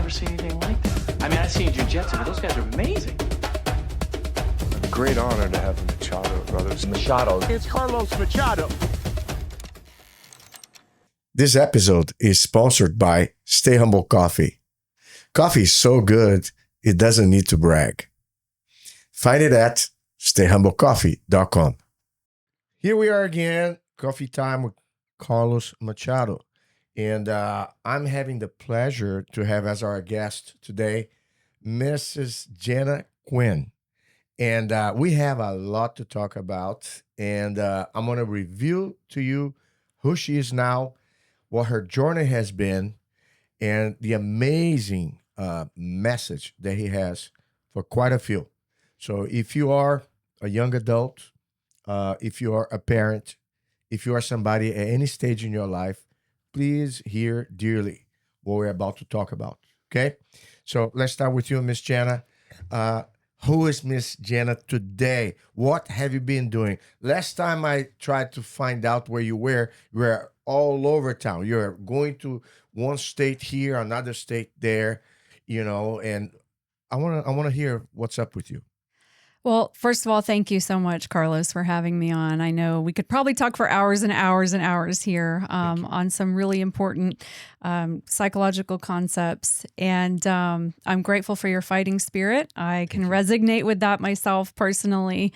never seen anything like that. I mean, I've seen jiu-jitsu, but those guys are amazing. A great honor to have the Machado brothers. Machado. It's Carlos Machado. This episode is sponsored by Stay Humble Coffee. Coffee is so good, it doesn't need to brag. Find it at stayhumblecoffee.com. Here we are again, coffee time with Carlos Machado. And I'm having the pleasure to have as our guest today, Mrs. Jenna Quinn. And we have a lot to talk about. And I'm going to reveal to you who she is now, what her journey has been, and the amazing message that he has for quite a few. So if you are a young adult, if you are a parent, if you are somebody at any stage in your life, please hear dearly what we're about to talk about, okay? So let's start with you, Miss Jenna. Who is Miss Jenna today? What have you been doing? Last time I tried to find out where you were all over town. You're going to one state here, another state there, and I want to hear what's up with you. Well, first of all, thank you so much, Carlos, for having me on. I know we could probably talk for hours and hours and hours here on some really important psychological concepts. And I'm grateful for your fighting spirit. I can resonate with that myself personally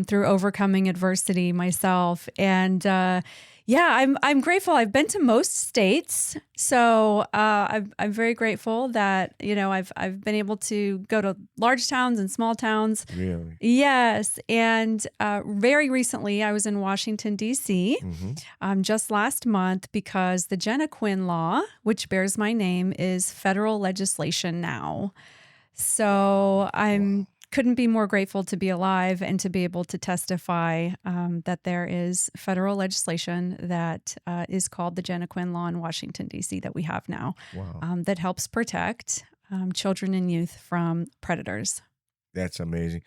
through overcoming adversity myself. And I'm grateful. I've been to most states, so I'm very grateful that I've been able to go to large towns and small towns. Really? Yes, and very recently I was in Washington D.C. Just last month because the Jenna Quinn Law, which bears my name, is federal legislation now. So I'm couldn't be more grateful to be alive and to be able to testify that there is federal legislation that is called the Jenna Quinn Law in Washington, D.C. that we have now that helps protect children and youth from predators. That's amazing.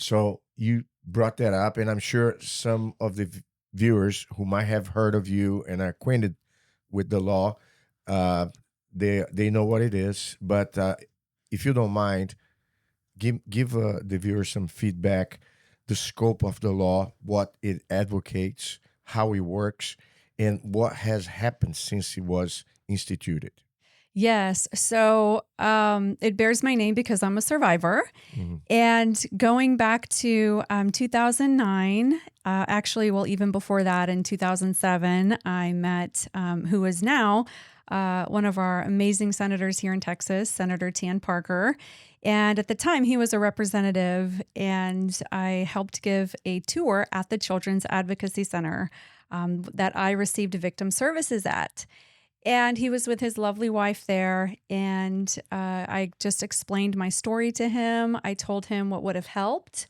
So you brought that up, and I'm sure some of the viewers who might have heard of you and are acquainted with the law, they know what it is. But if you don't mind, give the viewers some feedback, the scope of the law, what it advocates, how it works, and what has happened since it was instituted. Yes. So it bears my name because I'm a survivor. And going back to 2009, even before that, in 2007, I met who is now one of our amazing senators here in Texas, Senator Tan Parker. And at the time, he was a representative, and I helped give a tour at the Children's Advocacy Center that I received victim services at. And he was with his lovely wife there, and I just explained my story to him. I told him what would have helped,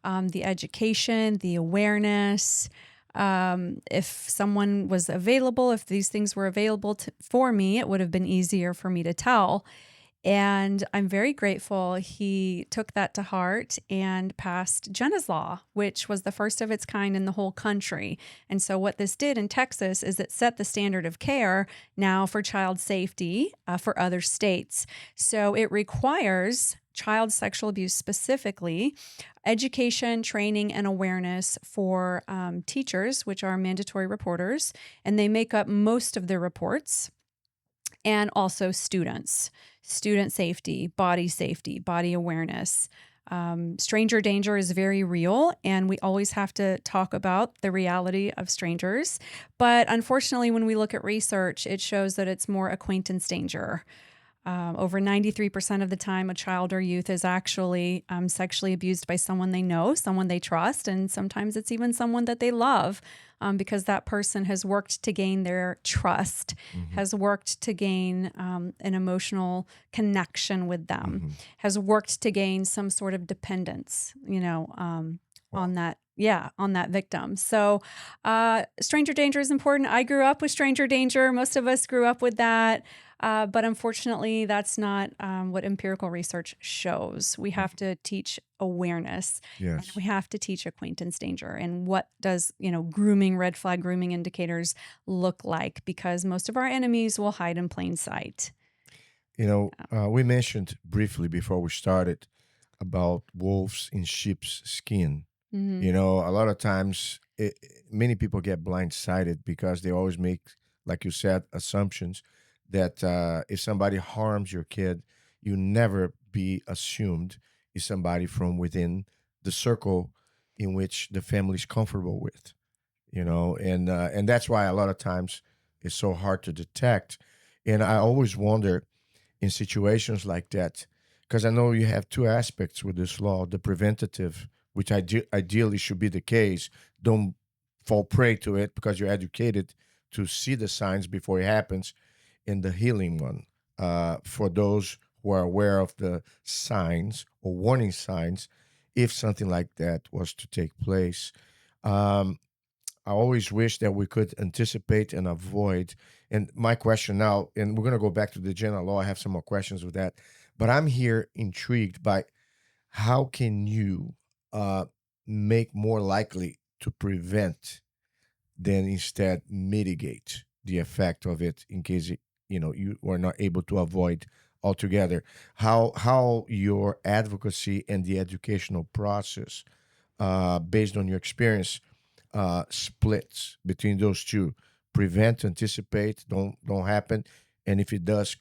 the education, the awareness, if someone was available, if these things were available for me, it would have been easier for me to tell. And I'm very grateful he took that to heart and passed Jenna's Law, which was the first of its kind in the whole country. And so what this did in Texas is it set the standard of care now for child safety for other states. So it requires child sexual abuse specifically, education, training, and awareness for teachers, which are mandatory reporters, and they make up most of the reports, and also students. Student safety, body awareness. Stranger danger is very real, and we always have to talk about the reality of strangers. But unfortunately, when we look at research, it shows that it's more acquaintance danger. Over 93% of the time, a child or youth is actually sexually abused by someone they know, someone they trust, and sometimes it's even someone that they love because that person has worked to gain their trust, has worked to gain an emotional connection with them, has worked to gain some sort of dependence, on that victim. So stranger danger is important. I grew up with stranger danger. Most of us grew up with that. But unfortunately, that's not what empirical research shows. We have to teach awareness. Yes. And we have to teach acquaintance danger. And what does, grooming, red flag grooming indicators look like? Because most of our enemies will hide in plain sight. We mentioned briefly before we started about wolves in sheep's skin. Hmm. A lot of times, many people get blindsided because they always make, like you said, assumptions that if somebody harms your kid, you never be assumed is somebody from within the circle in which the family is comfortable with. And that's why a lot of times it's so hard to detect. And I always wonder in situations like that, because I know you have two aspects with this law: the preventative, which ideally should be the case. Don't fall prey to it because you're educated to see the signs before it happens, and the healing one, for those who are aware of the signs or warning signs if something like that was to take place. Um, I always wish that we could anticipate and avoid. And my question now, and we're going to go back to the Jenna Law. I have some more questions with that, but I'm here intrigued by how can you uh, make more likely to prevent than instead mitigate the effect of it in case you are not able to avoid altogether. How your advocacy and the educational process, based on your experience, splits between those two: prevent, anticipate, don't happen, and if it does,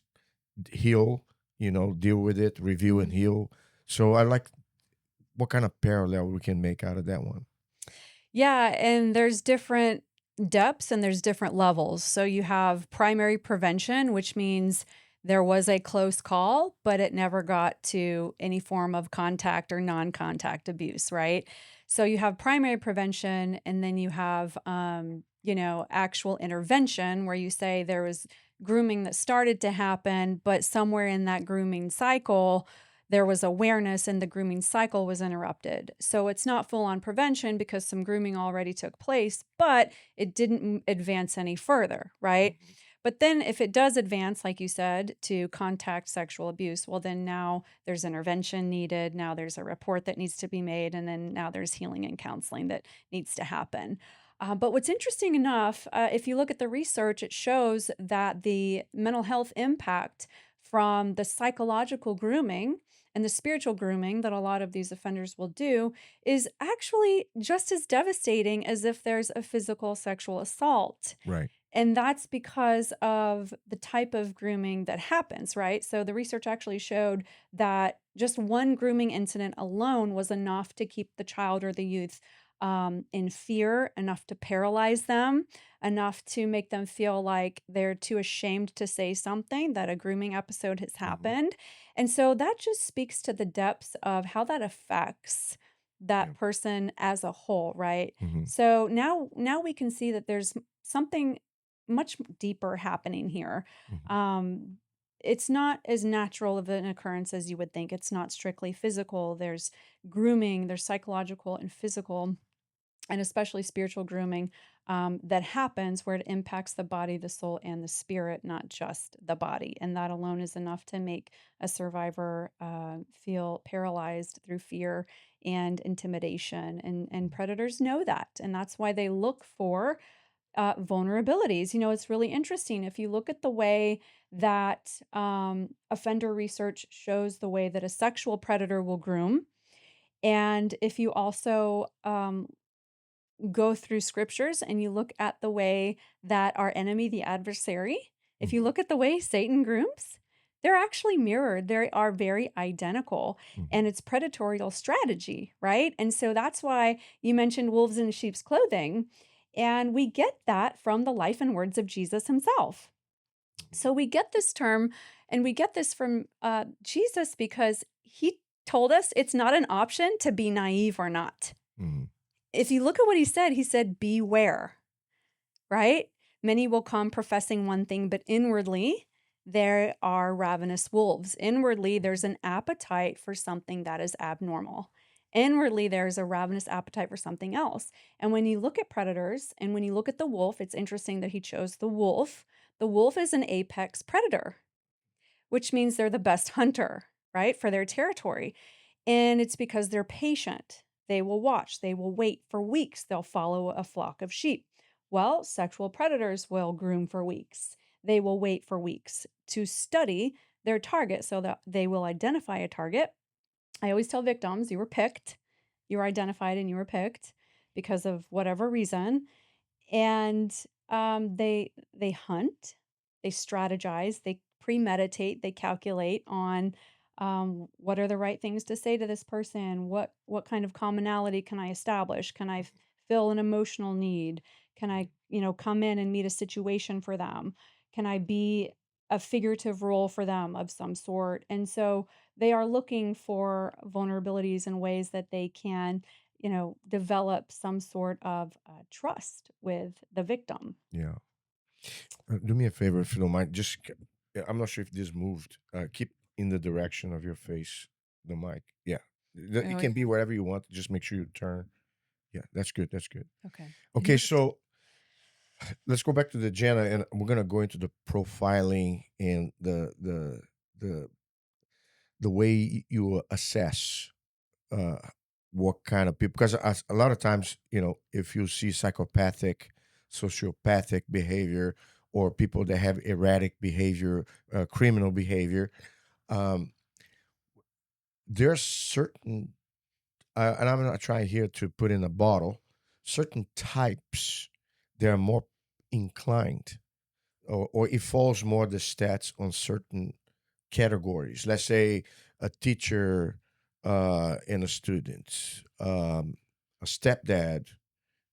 heal. Deal with it, review and heal. So I like what kind of parallel we can make out of that one. Yeah, and there's different depths and there's different levels. So you have primary prevention, which means there was a close call, but it never got to any form of contact or non-contact abuse, right? So you have primary prevention, and then you have, actual intervention where you say there was grooming that started to happen, but somewhere in that grooming cycle, there was awareness and the grooming cycle was interrupted. So it's not full on prevention because some grooming already took place, but it didn't advance any further, right? But then if it does advance, like you said, to contact sexual abuse, well, then now there's intervention needed. Now there's a report that needs to be made. And then now there's healing and counseling that needs to happen. But what's interesting enough, if you look at the research, it shows that the mental health impact from the psychological grooming and the spiritual grooming that a lot of these offenders will do is actually just as devastating as if there's a physical sexual assault. Right. And that's because of the type of grooming that happens, right? So the research actually showed that just one grooming incident alone was enough to keep the child or the youth in fear, enough to paralyze them, enough to make them feel like they're too ashamed to say something, that a grooming episode has happened. And so that just speaks to the depths of how that affects Yeah. that person as a whole, right? Mhm. So now we can see that there's something much deeper happening here. Mhm. It's not as natural of an occurrence as you would think. It's not strictly physical. There's grooming, there's psychological and physical, and especially spiritual grooming that happens where it impacts the body, the soul, and the spirit, not just the body. And that alone is enough to make a survivor feel paralyzed through fear and intimidation. And predators know that. And that's why they look for vulnerabilities. It's really interesting. If you look at the way that offender research shows the way that a sexual predator will groom, and if you also go through scriptures and you look at the way that our enemy, the adversary, if you look at the way Satan grooms, they're actually mirrored. They are very identical, and it's predatorial strategy, right? And so that's why you mentioned wolves in sheep's clothing. And we get that from the life and words of Jesus himself. So we get this term and we get this from Jesus because he told us it's not an option to be naive or not. Mhm. If you look at what he said, beware, right? Many will come professing one thing, but inwardly there are ravenous wolves. Inwardly, there's an appetite for something that is abnormal. Inwardly, there's a ravenous appetite for something else. And when you look at predators and when you look at the wolf, it's interesting that he chose the wolf. The wolf is an apex predator, which means they're the best hunter, right, for their territory. And it's because they're patient. They will watch, they will wait for weeks, they'll follow a flock of sheep. Well, sexual predators will groom for weeks. They will wait for weeks to study their target so that they will identify a target. I always tell victims, you were picked, you were identified, and you were picked because of whatever reason. And they hunt, they strategize, they premeditate, they calculate on what are the right things to say to this person, what kind of commonality can I establish, can I fill an emotional need, can I come in and meet a situation for them, can I be a figurative role for them of some sort. And so they are looking for vulnerabilities and ways that they can develop some sort of trust with the victim. Yeah. Do me a favor if you don't mind. I'm not sure if this moved. Keep in the direction of your face, the mic. Yeah. It Oh, can be wherever you want. Just make sure you turn. Yeah, that's good. That's good. okay. Okay, so let's go back to the Jenna, and we're gonna go into the profiling and the the way you assess uh, what kind of people. Because a lot of times, if you see psychopathic, sociopathic behavior, or people that have erratic behavior, criminal behavior, um, there's certain, and I'm not trying here to put in a bottle, certain types that are more inclined, or it falls more the stats on certain categories. Let's say a teacher and a student, a stepdad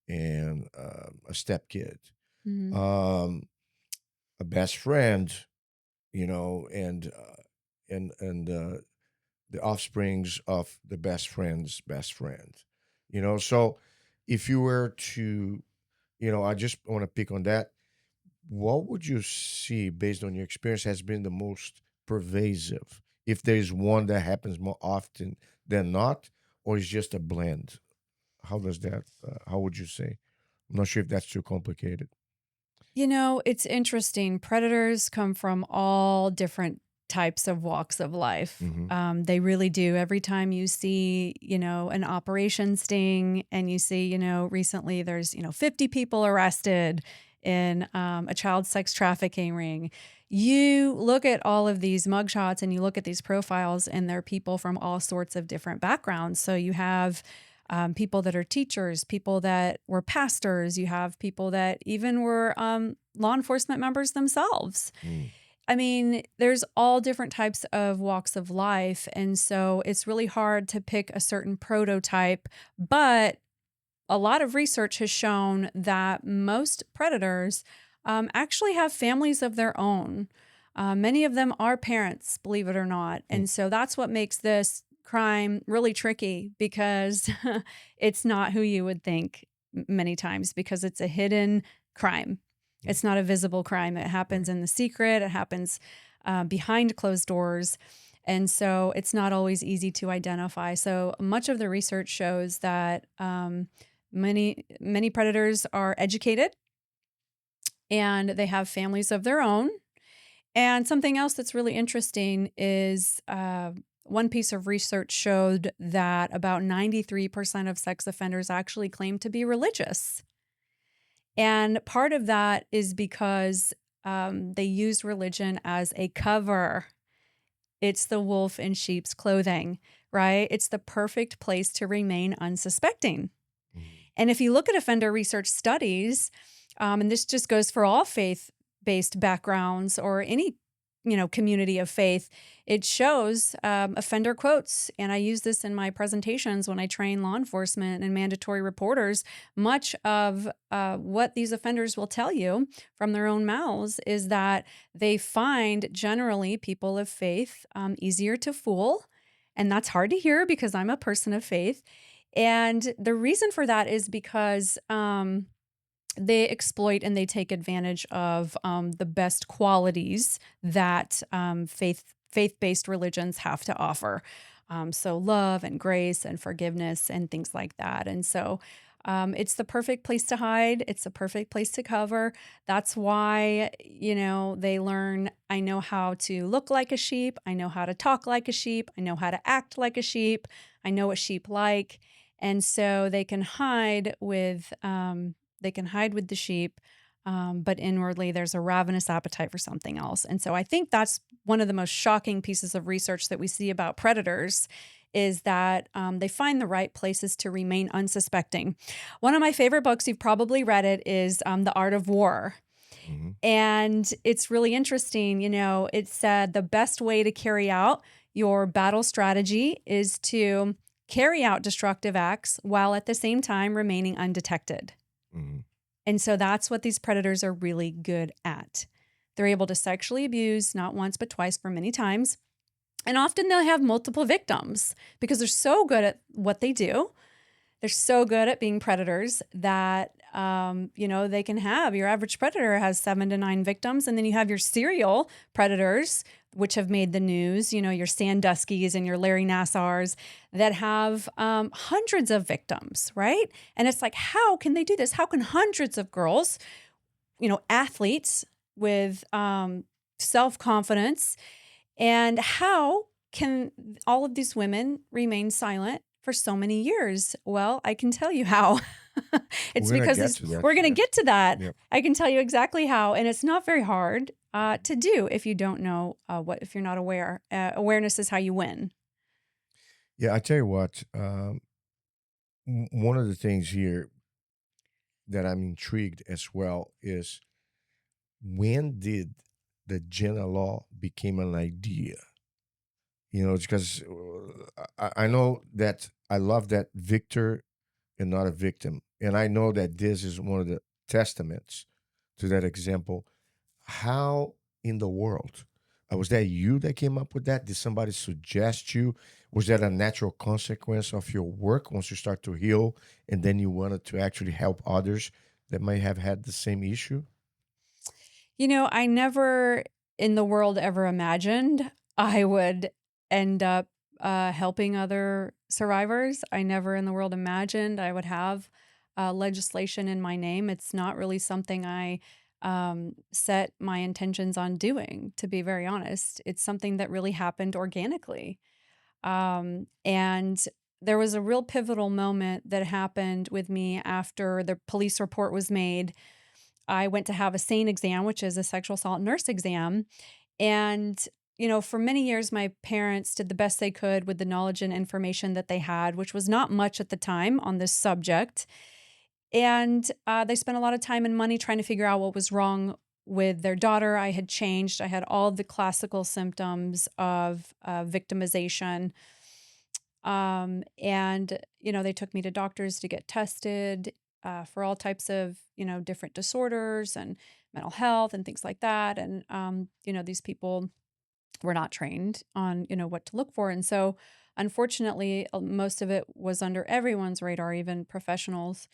and a stepkid, Mhm. a best friend, and the offsprings of the best friend's best friend. So if you were to, I just want to pick on that. What would you see based on your experience has been the most pervasive? If there's one that happens more often than not, or is just a blend? How would you say? I'm not sure if that's too complicated. It's interesting. Predators come from all different types of walks of life. Mm-hmm. They really do. Every time you see, an operation sting, and you see, recently there's, 50 people arrested in a child sex trafficking ring. You look at all of these mugshots and you look at these profiles, and they're people from all sorts of different backgrounds. So you have people that are teachers, people that were pastors, you have people that even were law enforcement members themselves. Mm. I mean, there's all different types of walks of life. And so it's really hard to pick a certain prototype. But a lot of research has shown that most predators actually have families of their own. Many of them are parents, believe it or not. And so that's what makes this crime really tricky, because it's not who you would think many times, because it's a hidden crime. It's not a visible crime. It happens in the secret. It happens behind closed doors. And so it's not always easy to identify. So much of the research shows that many predators are educated and they have families of their own. And something else that's really interesting is one piece of research showed that about 93% of sex offenders actually claim to be religious. And part of that is because they use religion as a cover. It's the wolf in sheep's clothing, right? It's the perfect place to remain unsuspecting. And if you look at offender research studies, and this just goes for all faith-based backgrounds or any community of faith, it shows offender quotes. And I use this in my presentations when I train law enforcement and mandatory reporters. Much of what these offenders will tell you from their own mouths is that they find generally people of faith easier to fool. And that's hard to hear, because I'm a person of faith. And the reason for that is because they exploit and they take advantage of the best qualities that faith-based religions have to offer. So love and grace and forgiveness and things like that. And so it's the perfect place to hide. It's the perfect place to cover. That's why, they learn, I know how to look like a sheep. I know how to talk like a sheep. I know how to act like a sheep. I know what sheep like. And so they can hide with the sheep but inwardly there's a ravenous appetite for something else. And so I think that's one of the most shocking pieces of research that we see about predators is that they find the right places to remain unsuspecting. One of my favorite books, you've probably read it, is The Art of War. Mm-hmm. And it's really interesting. It said the best way to carry out your battle strategy is to carry out destructive acts while at the same time remaining undetected. Mm-hmm. And so that's what these predators are really good at. They're able to sexually abuse not once, but twice for many times. And often they'll have multiple victims because they're so good at what they do. They're so good at being predators that, they can have, your average predator has 7 to 9 victims. And then you have your serial predators, which have made the news, your Sanduskies and your Larry Nassars that have hundreds of victims, right? And it's like, how can they do this? How can hundreds of girls, athletes with self-confidence, and how can all of these women remain silent for so many years? Well, I can tell you how. It's We're gonna because get to that, we're going to yeah. get to that. Yep. I can tell you exactly how, and it's not very hard to do if you don't know if you're not aware. Awareness is how you win. Yeah, I tell you what. One of the things here that I'm intrigued as well is when did the Jenna Law became an idea? It's because I know that I love that victor and not a victim, and I know that this is one of the testaments to that example. How in the world was that you that came up with that? Did somebody suggest you? Was that a natural consequence of your work once you start to heal, and then you wanted to actually help others that might have had the same issue? I never in the world ever imagined I would end up helping other survivors. I never in the world imagined I would have legislation in my name. It's not really something I set my intentions on doing, to be very honest. It's something that really happened organically. And there was a real pivotal moment that happened with me after the police report was made. I went to have a SANE exam, which is a sexual assault nurse exam. And, for many years, my parents did the best they could with the knowledge and information that they had, which was not much at the time on this subject. And they spent a lot of time and money trying to figure out what was wrong with their daughter. I had changed. I had all the classical symptoms of victimization. And, they took me to doctors to get tested for all types of, different disorders and mental health and things like that. And, these people were not trained on, what to look for. And so, unfortunately, most of it was under everyone's radar, even professionals.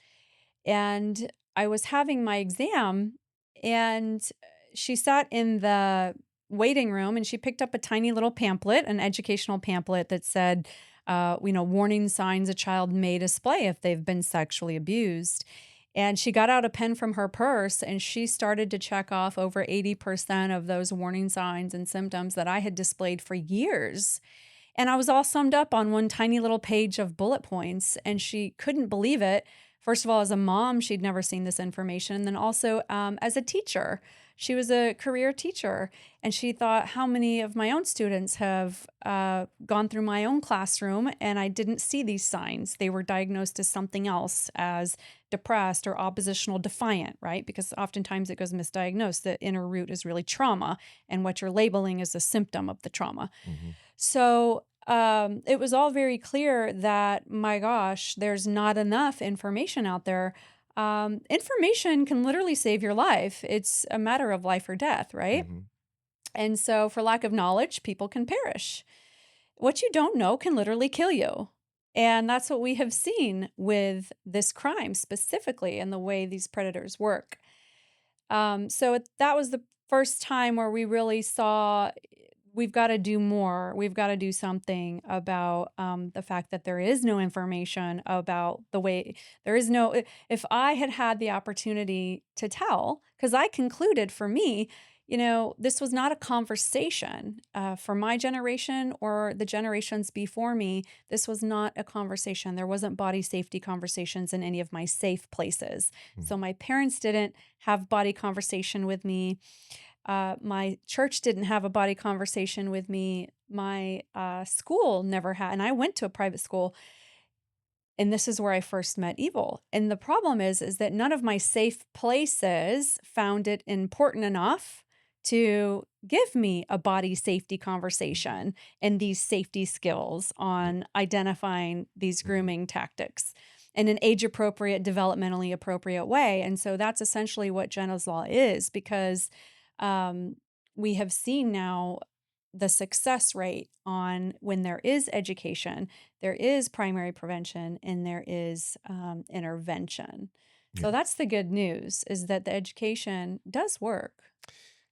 And I was having my exam, and she sat in the waiting room and she picked up a tiny little pamphlet, an educational pamphlet that said, warning signs a child may display if they've been sexually abused. And she got out a pen from her purse and she started to check off over 80% of those warning signs and symptoms that I had displayed for years. And I was all summed up on one tiny little page of bullet points, and she couldn't believe it. First of all, as a mom, she'd never seen this information. And then also as a teacher, she was a career teacher. And she thought, how many of my own students have gone through my own classroom and I didn't see these signs? They were diagnosed as something else, as depressed or oppositional defiant, right? Because oftentimes it goes misdiagnosed. The inner root is really trauma, and what you're labeling is a symptom of the trauma. Mm-hmm. So it was all very clear that, my gosh, there's not enough information out there. Information can literally save your life. It's a matter of life or death, right? Mm-hmm. And so for lack of knowledge, people can perish. What you don't know can literally kill you. And that's what we have seen with this crime specifically and the way these predators work. That was the first time where we really saw we've got to do more. We've got to do something about the fact that there is no information about the way there is no. If I had had the opportunity to tell, because I concluded for me, this was not a conversation for my generation or the generations before me. This was not a conversation. There wasn't body safety conversations in any of my safe places. So my parents didn't have body conversation with me. My church didn't have a body conversation with me. My school never had, and I went to a private school. And this is where I first met evil. And the problem is that none of my safe places found it important enough to give me a body safety conversation and these safety skills on identifying these grooming tactics in an age-appropriate, developmentally appropriate way. And so that's essentially what Jenna's Law is, because we have seen now the success rate on when there is education, there is primary prevention, and there is intervention. So that's the good news, is that the education does work.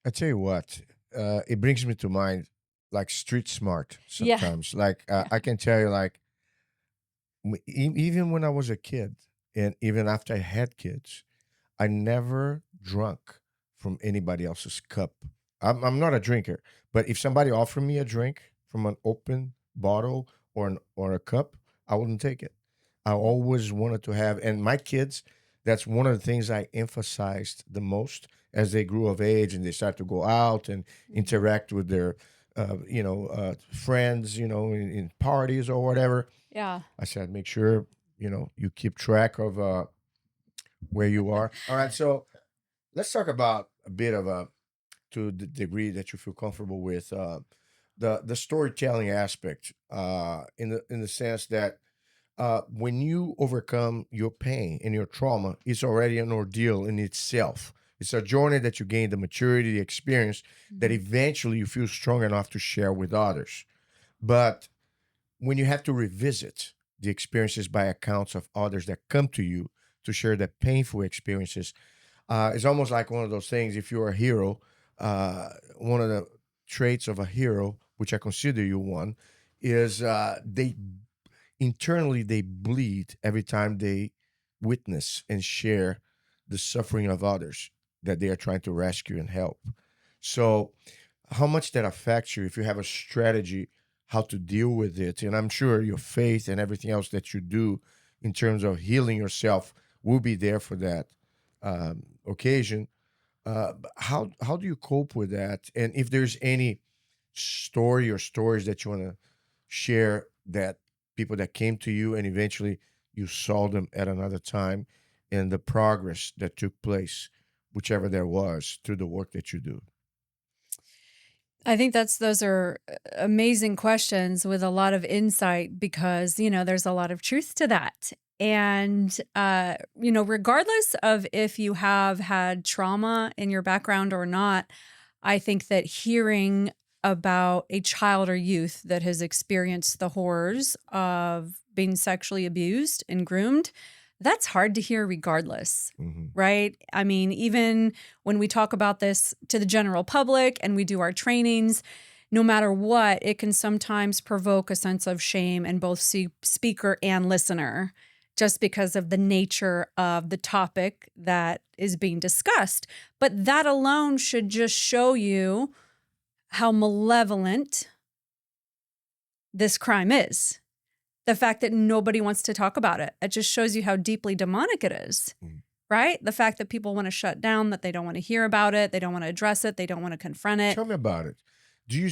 I tell you what, it brings me to mind like street smart Yeah. sometimes. Like I can tell you, like even when I was a kid, and even after I had kids, I never drunk from anybody else's cup. I'm not a drinker, but if somebody offered me a drink from an open bottle or a cup, I wouldn't take it. I always wanted to have, and my kids, that's one of the things I emphasized the most as they grew of age and they start to go out and interact with their, friends, in parties or whatever. Yeah. I said, make sure, you keep track of where you are. All right. So let's talk about a bit of to the degree that you feel comfortable with, the storytelling aspect, in the sense that when you overcome your pain and your trauma, it's already an ordeal in itself. It's a journey that you gain the maturity, the experience that eventually you feel strong enough to share with others. But when you have to revisit the experiences by accounts of others that come to you to share the painful experiences, it's almost like one of those things. If you're a hero, one of the traits of a hero, which I consider you one, is they internally they bleed every time they witness and share the suffering of others that they are trying to rescue and help. So how much that affects you, if you have a strategy how to deal with it, and I'm sure your faith and everything else that you do in terms of healing yourself will be there for that occasion. How do you cope with that? And if there's any story or stories that you want to share, that people that came to you and eventually you saw them at another time, and the progress that took place, whichever there was, through the work that you do. I think those are amazing questions with a lot of insight, because, there's a lot of truth to that. And, regardless of if you have had trauma in your background or not, I think that hearing about a child or youth that has experienced the horrors of being sexually abused and groomed, that's hard to hear regardless, right? I mean, even when we talk about this to the general public and we do our trainings, no matter what, it can sometimes provoke a sense of shame in both speaker and listener, just because of the nature of the topic that is being discussed. But that alone should just show you how malevolent this crime is. The fact that nobody wants to talk about it just shows you how deeply demonic it is, right? The fact that people want to shut down, that they don't want to hear about it, they don't want to address it, they don't want to confront it. Tell me about it. Do you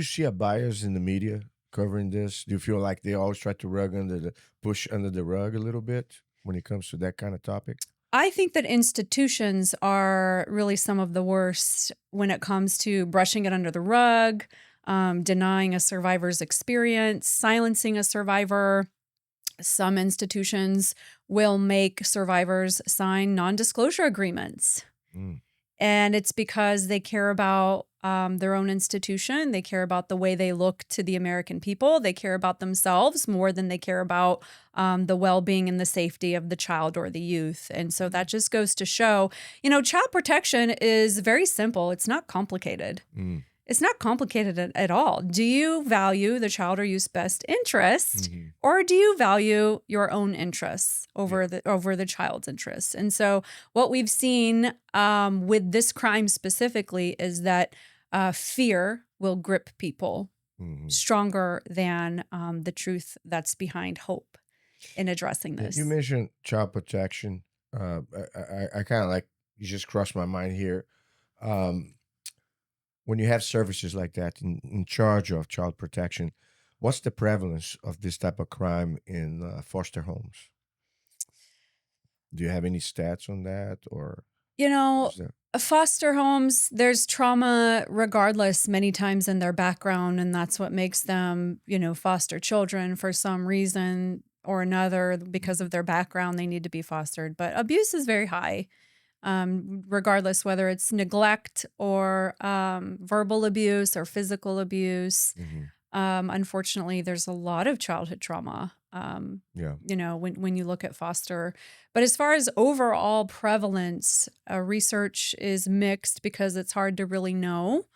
see a bias in the media covering this? Do you feel like they always try to push under the rug a little bit when it comes to that kind of topic? I think that institutions are really some of the worst when it comes to brushing it under the rug, denying a survivor's experience, silencing a survivor. Some institutions will make survivors sign non-disclosure agreements. And it's because they care about their own institution. They care about the way they look to the American people. They care about themselves more than they care about the well-being and the safety of the child or the youth. And so that just goes to show, child protection is very simple. It's not complicated. It's not complicated at all. Do you value the child or youth's best interest, or do you value your own interests over the child's interests? And so, what we've seen with this crime specifically is that fear will grip people stronger than the truth that's behind hope in addressing this. You mentioned child protection. I kind of like, you just crossed my mind here. When you have services like that in charge of child protection, what's the prevalence of this type of crime in foster homes? Do you have any stats on that, or foster homes, there's trauma regardless many times in their background, and that's what makes them, foster children for some reason or another. Because of their background, they need to be fostered. But abuse is very high. Regardless whether it's neglect or verbal abuse or physical abuse. Unfortunately, there's a lot of childhood trauma, when you look at foster. But as far as overall prevalence, research is mixed because it's hard to really know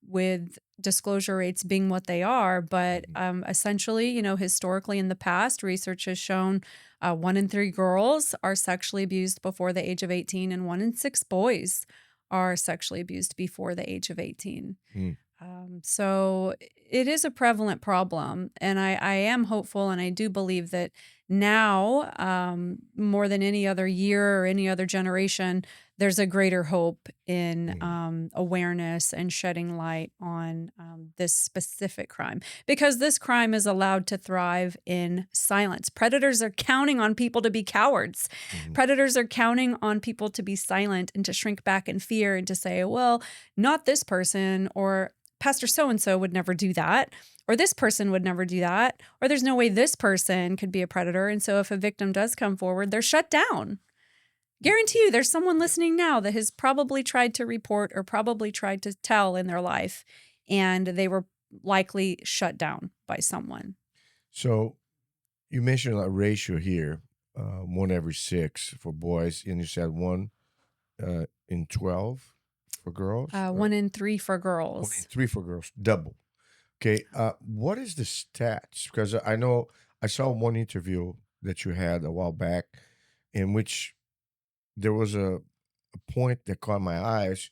with disclosure rates being what they are. But essentially, historically in the past, research has shown 1 in 3 girls are sexually abused before the age of 18, and 1 in 6 boys are sexually abused before the age of 18. So it is a prevalent problem, and I am hopeful, and I do believe that now, more than any other year or any other generation, there's a greater hope in awareness and shedding light on this specific crime, because this crime is allowed to thrive in silence. Predators are counting on people to be cowards. Predators are counting on people to be silent and to shrink back in fear and to say, well, not this person, or Pastor so-and-so would never do that, or this person would never do that, or there's no way this person could be a predator. And so if a victim does come forward, they're shut down. Guarantee you there's someone listening now that has probably tried to report or probably tried to tell in their life, and they were likely shut down by someone. So you mentioned a ratio here, 1 every 6 for boys, and you said 1 in 12 for girls? 1 in 3 for girls. 1 in 3 for girls, double. Okay, what is the stats? Because I know I saw one interview that you had a while back in which there was a point that caught my eyes.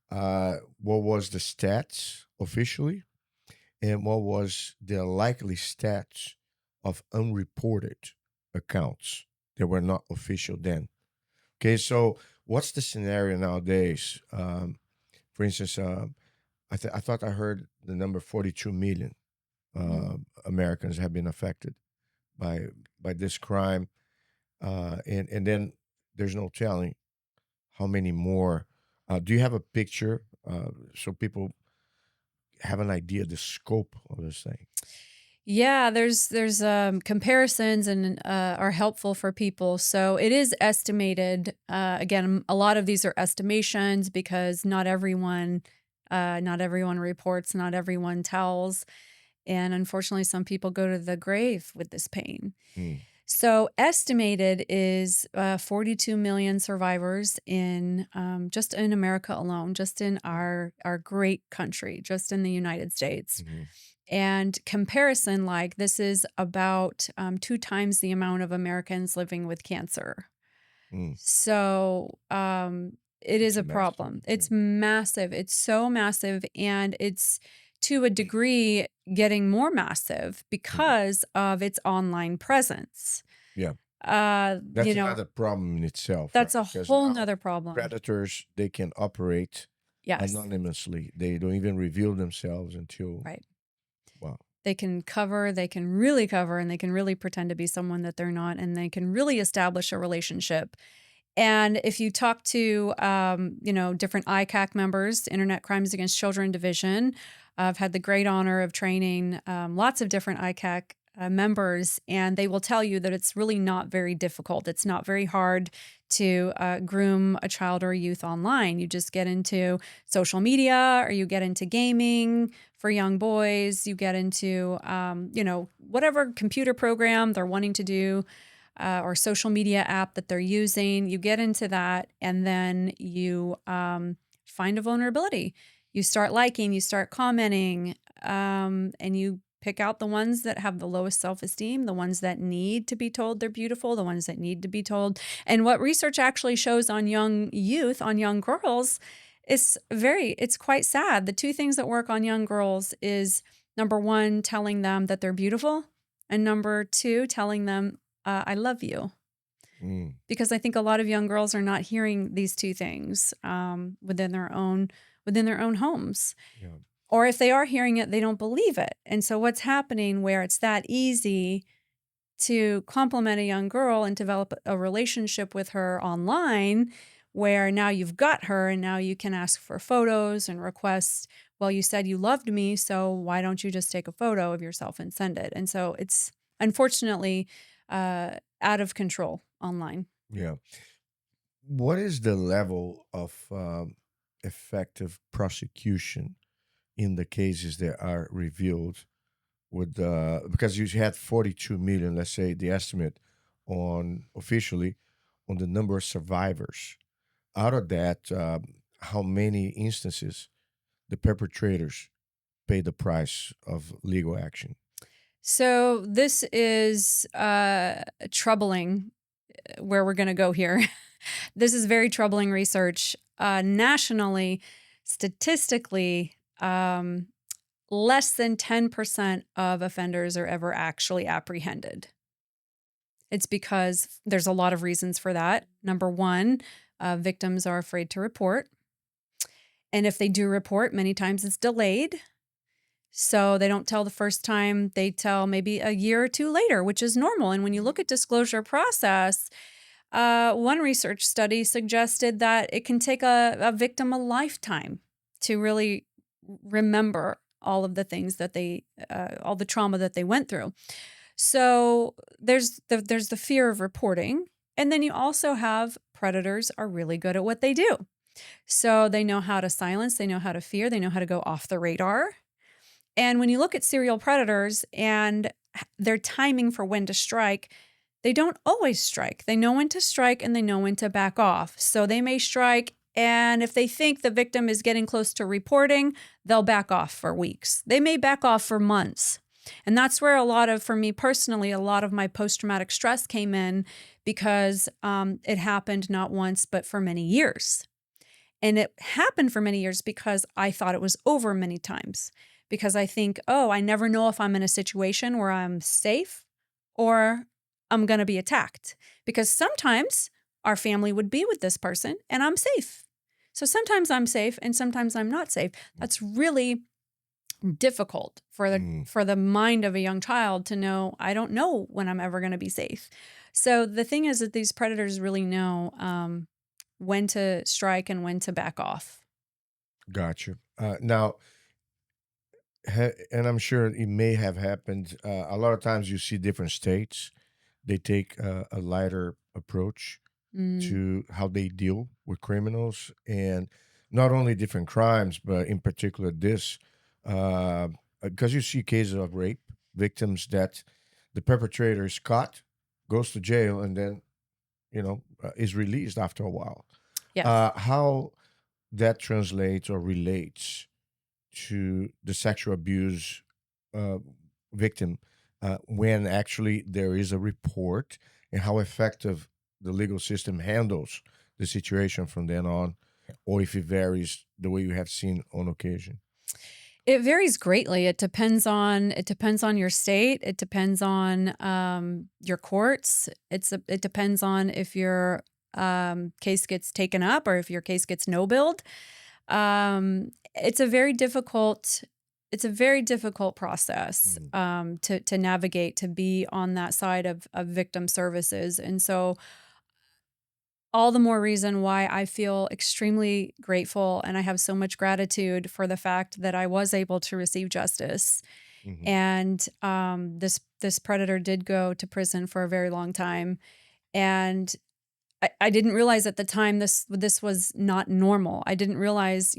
What was the stats officially, and what was the likely stats of unreported accounts that were not official then? Okay, so what's the scenario nowadays? For instance, I thought I heard the number 42 million Americans have been affected by this crime, and then there's no telling how many more. Do you have a picture so people have an idea of the scope of this thing? Yeah, there's comparisons and are helpful for people. So it is estimated. Again, a lot of these are estimations because not everyone reports, not everyone tells, and unfortunately, some people go to the grave with this pain. So estimated is 42 million survivors in just in America alone, just in our great country, just in the United States. And comparison, like this is about 2 times the amount of Americans living with cancer. So it is a problem. It's massive. It's so massive, and it's to a degree getting more massive because of its online presence. Yeah. That's another problem in itself. That's right? a whole nother problem. Predators, they can operate anonymously. They don't even reveal themselves until... Right. Wow. They can cover, they can really cover, and they can really pretend to be someone that they're not, and they can really establish a relationship. And if you talk to, different ICAC members, Internet Crimes Against Children Division, I've had the great honor of training lots of different ICAC members, and they will tell you that it's really not very difficult. It's not very hard to groom a child or a youth online. You just get into social media, or you get into gaming for young boys. You get into, whatever computer program they're wanting to do, or social media app that they're using. You get into that, and then you find a vulnerability. you start liking, you start commenting, and you pick out the ones that have the lowest self-esteem, the ones that need to be told they're beautiful, the ones that need to be told. And what research actually shows on young youth, on young girls, it's quite sad. The two things that work on young girls is, number one, telling them that they're beautiful, and number two, telling them, I love you. Because I think a lot of young girls are not hearing these two things within their own homes. Yeah. Or if they are hearing it, they don't believe it. And so what's happening where it's that easy to compliment a young girl and develop a relationship with her online, where now you've got her and now you can ask for photos and request, well, you said you loved me, so why don't you just take a photo of yourself and send it? And so it's unfortunately out of control online. Yeah. What is the level of effective prosecution in the cases that are revealed with because you had 42 million, let's say the estimate on officially on the number of survivors. Out of that, how many instances the perpetrators pay the price of legal action? So this is troubling where we're going to go here. This is very troubling research. Nationally, statistically, less than 10% of offenders are ever actually apprehended. It's because there's a lot of reasons for that. Number one, victims are afraid to report. And if they do report, many times it's delayed. So they don't tell the first time, they tell maybe a year or two later, which is normal. And when you look at disclosure process, one research study suggested that it can take a victim a lifetime to really remember all of the things that all the trauma that they went through. So there's the fear of reporting. And then you also have predators are really good at what they do. So they know how to silence, they know how to fear, they know how to go off the radar. And when you look at serial predators and their timing for when to strike, they don't always strike. They know when to strike and they know when to back off. So they may strike, and if they think the victim is getting close to reporting, they'll back off for weeks. They may back off for months. And that's where for me personally, a lot of my post-traumatic stress came in, because it happened not once, but for many years. And it happened for many years because I thought it was over many times. Because I think, I never know if I'm in a situation where I'm safe or I'm going to be attacked. Because sometimes our family would be with this person and I'm safe. So sometimes I'm safe and sometimes I'm not safe. That's really difficult for the mind of a young child to know, I don't know when I'm ever going to be safe. So the thing is that these predators really know when to strike and when to back off. Gotcha. Now, and I'm sure it may have happened. A lot of times you see different states, they take a lighter approach to how they deal with criminals, and not only different crimes, but in particular this, because you see cases of rape victims that the perpetrator is caught, goes to jail, and then, is released after a while. Yes. How that translates or relates to the sexual abuse victim when actually there is a report, and how effective the legal system handles the situation from then on, or if it varies the way you have seen on occasion. It varies greatly. It depends on your state. It depends on your courts. It depends on if your case gets taken up or if your case gets no-billed. It's a very difficult process to navigate, to be on that side of victim services. And so all the more reason why I feel extremely grateful, and I have so much gratitude for the fact that I was able to receive justice. And this predator did go to prison for a very long time. And I didn't realize at the time this was not normal. I didn't realize,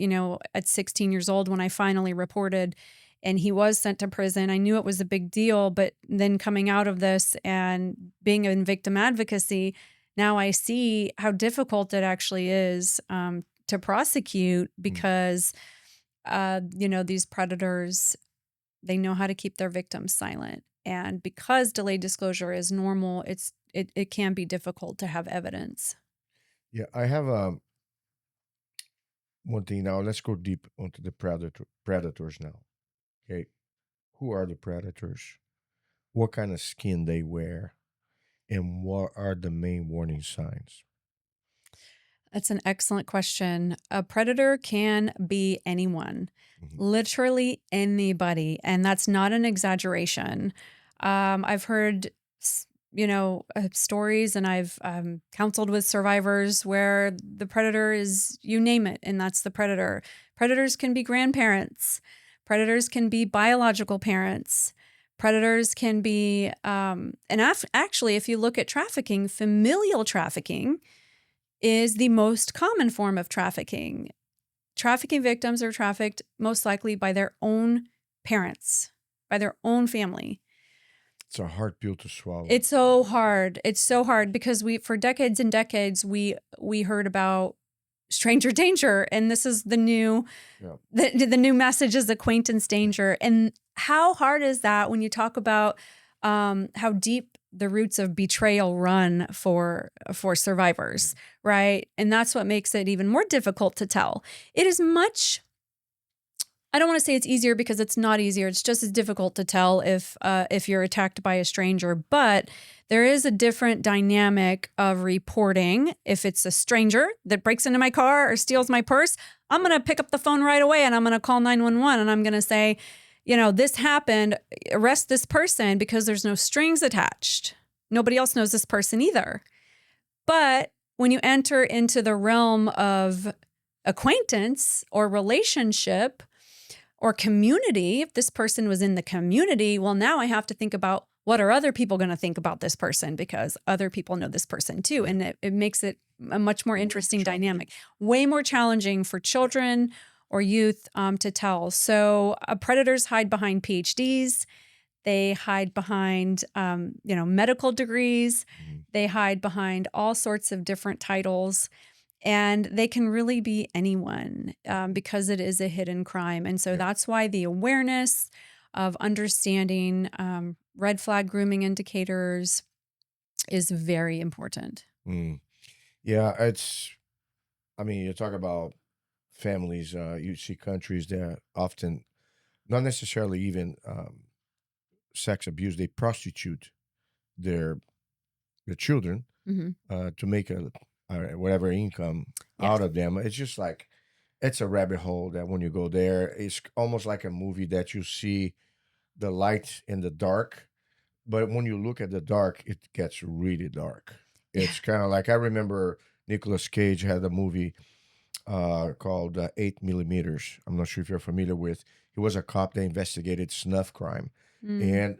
at 16 years old when I finally reported and he was sent to prison, I knew it was a big deal. But then coming out of this and being in victim advocacy, now I see how difficult it actually is to prosecute, because these predators, they know how to keep their victims silent. And because delayed disclosure is normal, it can be difficult to have evidence. Yeah, I have one thing now. Let's go deep onto the predators now. Okay, who are the predators? What kind of skin they wear, and what are the main warning signs? That's an excellent question. A predator can be anyone, Mhm. literally anybody, and that's not an exaggeration. I've heard, stories, and I've counseled with survivors where the predator is, you name it, and that's the predator. Predators can be grandparents. Predators can be biological parents. Predators can be, actually, if you look at trafficking, familial trafficking is the most common form of trafficking. Trafficking victims are trafficked most likely by their own parents, by their own family. It's a hard pill to swallow. It's so hard. It's so hard because for decades and decades we heard about stranger danger, and this is the new the new message is acquaintance danger. And how hard is that when you talk about how deep the roots of betrayal run for survivors, right? And that's what makes it even more difficult to tell. It is much, I don't want to say it's easier because it's not easier. It's just as difficult to tell if you're attacked by a stranger, but there is a different dynamic of reporting. If it's a stranger that breaks into my car or steals my purse, I'm going to pick up the phone right away and I'm going to call 911 and I'm going to say, this happened, arrest this person, because there's no strings attached. Nobody else knows this person either. But when you enter into the realm of acquaintance or relationship or community, if this person was in the community, well, now I have to think about, what are other people going to think about this person, because other people know this person too. And it makes it a much more interesting dynamic, way more challenging for children or youth to tell. So predators hide behind PhDs. They hide behind, medical degrees. They hide behind all sorts of different titles. And they can really be anyone because it is a hidden crime. And so that's why the awareness of understanding red flag grooming indicators is very important. Mm. Yeah, you talk about families, you see countries that often, not necessarily even sex abuse, they prostitute their children Mm-hmm. To make whatever income out of them. It's just like, it's a rabbit hole that when you go there, it's almost like a movie that you see the light in the dark. But when you look at the dark, it gets really dark. It's kind of like, I remember Nicolas Cage had a movie called 8 Millimeters. I'm not sure if you're familiar with. He was a cop that investigated snuff crime, and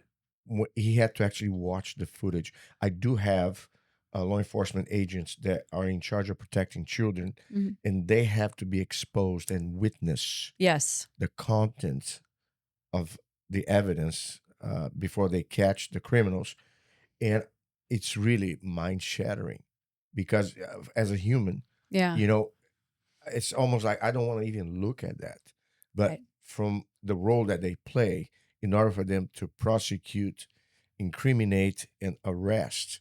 he had to actually watch the footage. I do have law enforcement agents that are in charge of protecting children, and they have to be exposed and witness the content of the evidence before they catch the criminals. And it's really mind shattering because as a human, Yeah. it's almost like I don't want to even look at that. But Right. from the role that they play, in order for them to prosecute, incriminate, and arrest,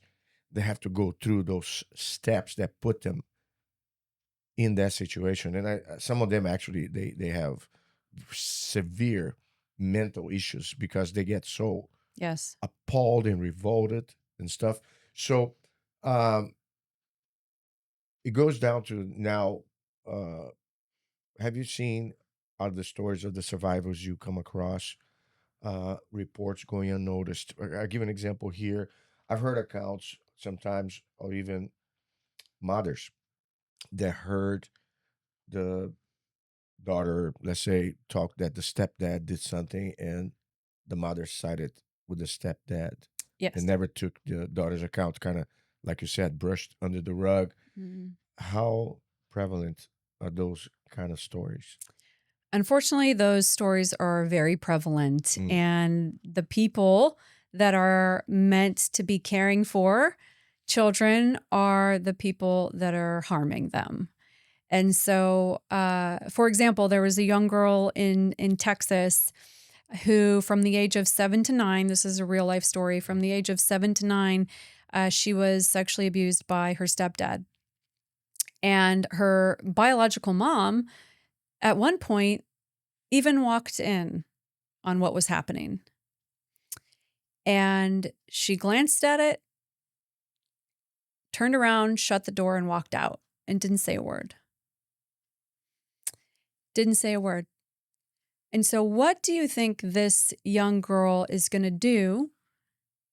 they have to go through those steps that put them in that situation. And some of them actually they have severe mental issues because they get so Yes. appalled and revolted and stuff. So it goes down to now. Have you seen out of the stories of the survivors you come across reports going unnoticed? I'll give an example here. I've heard accounts sometimes of even mothers that heard the daughter, let's say, talk that the stepdad did something and the mother sided with the stepdad Yes. and never took the daughter's account, kind of like you said, brushed under the rug. How prevalent are those kind of stories? Unfortunately, those stories are very prevalent, and the people that are meant to be caring for children are the people that are harming them. And so, for example, there was a young girl in Texas who, from the age of 7 to 9, this is a real life story, from the age of 7 to 9, she was sexually abused by her stepdad. And her biological mom, at one point, even walked in on what was happening. And she glanced at it, turned around, shut the door, and walked out and didn't say a word. Didn't say a word. And so what do you think this young girl is going to do?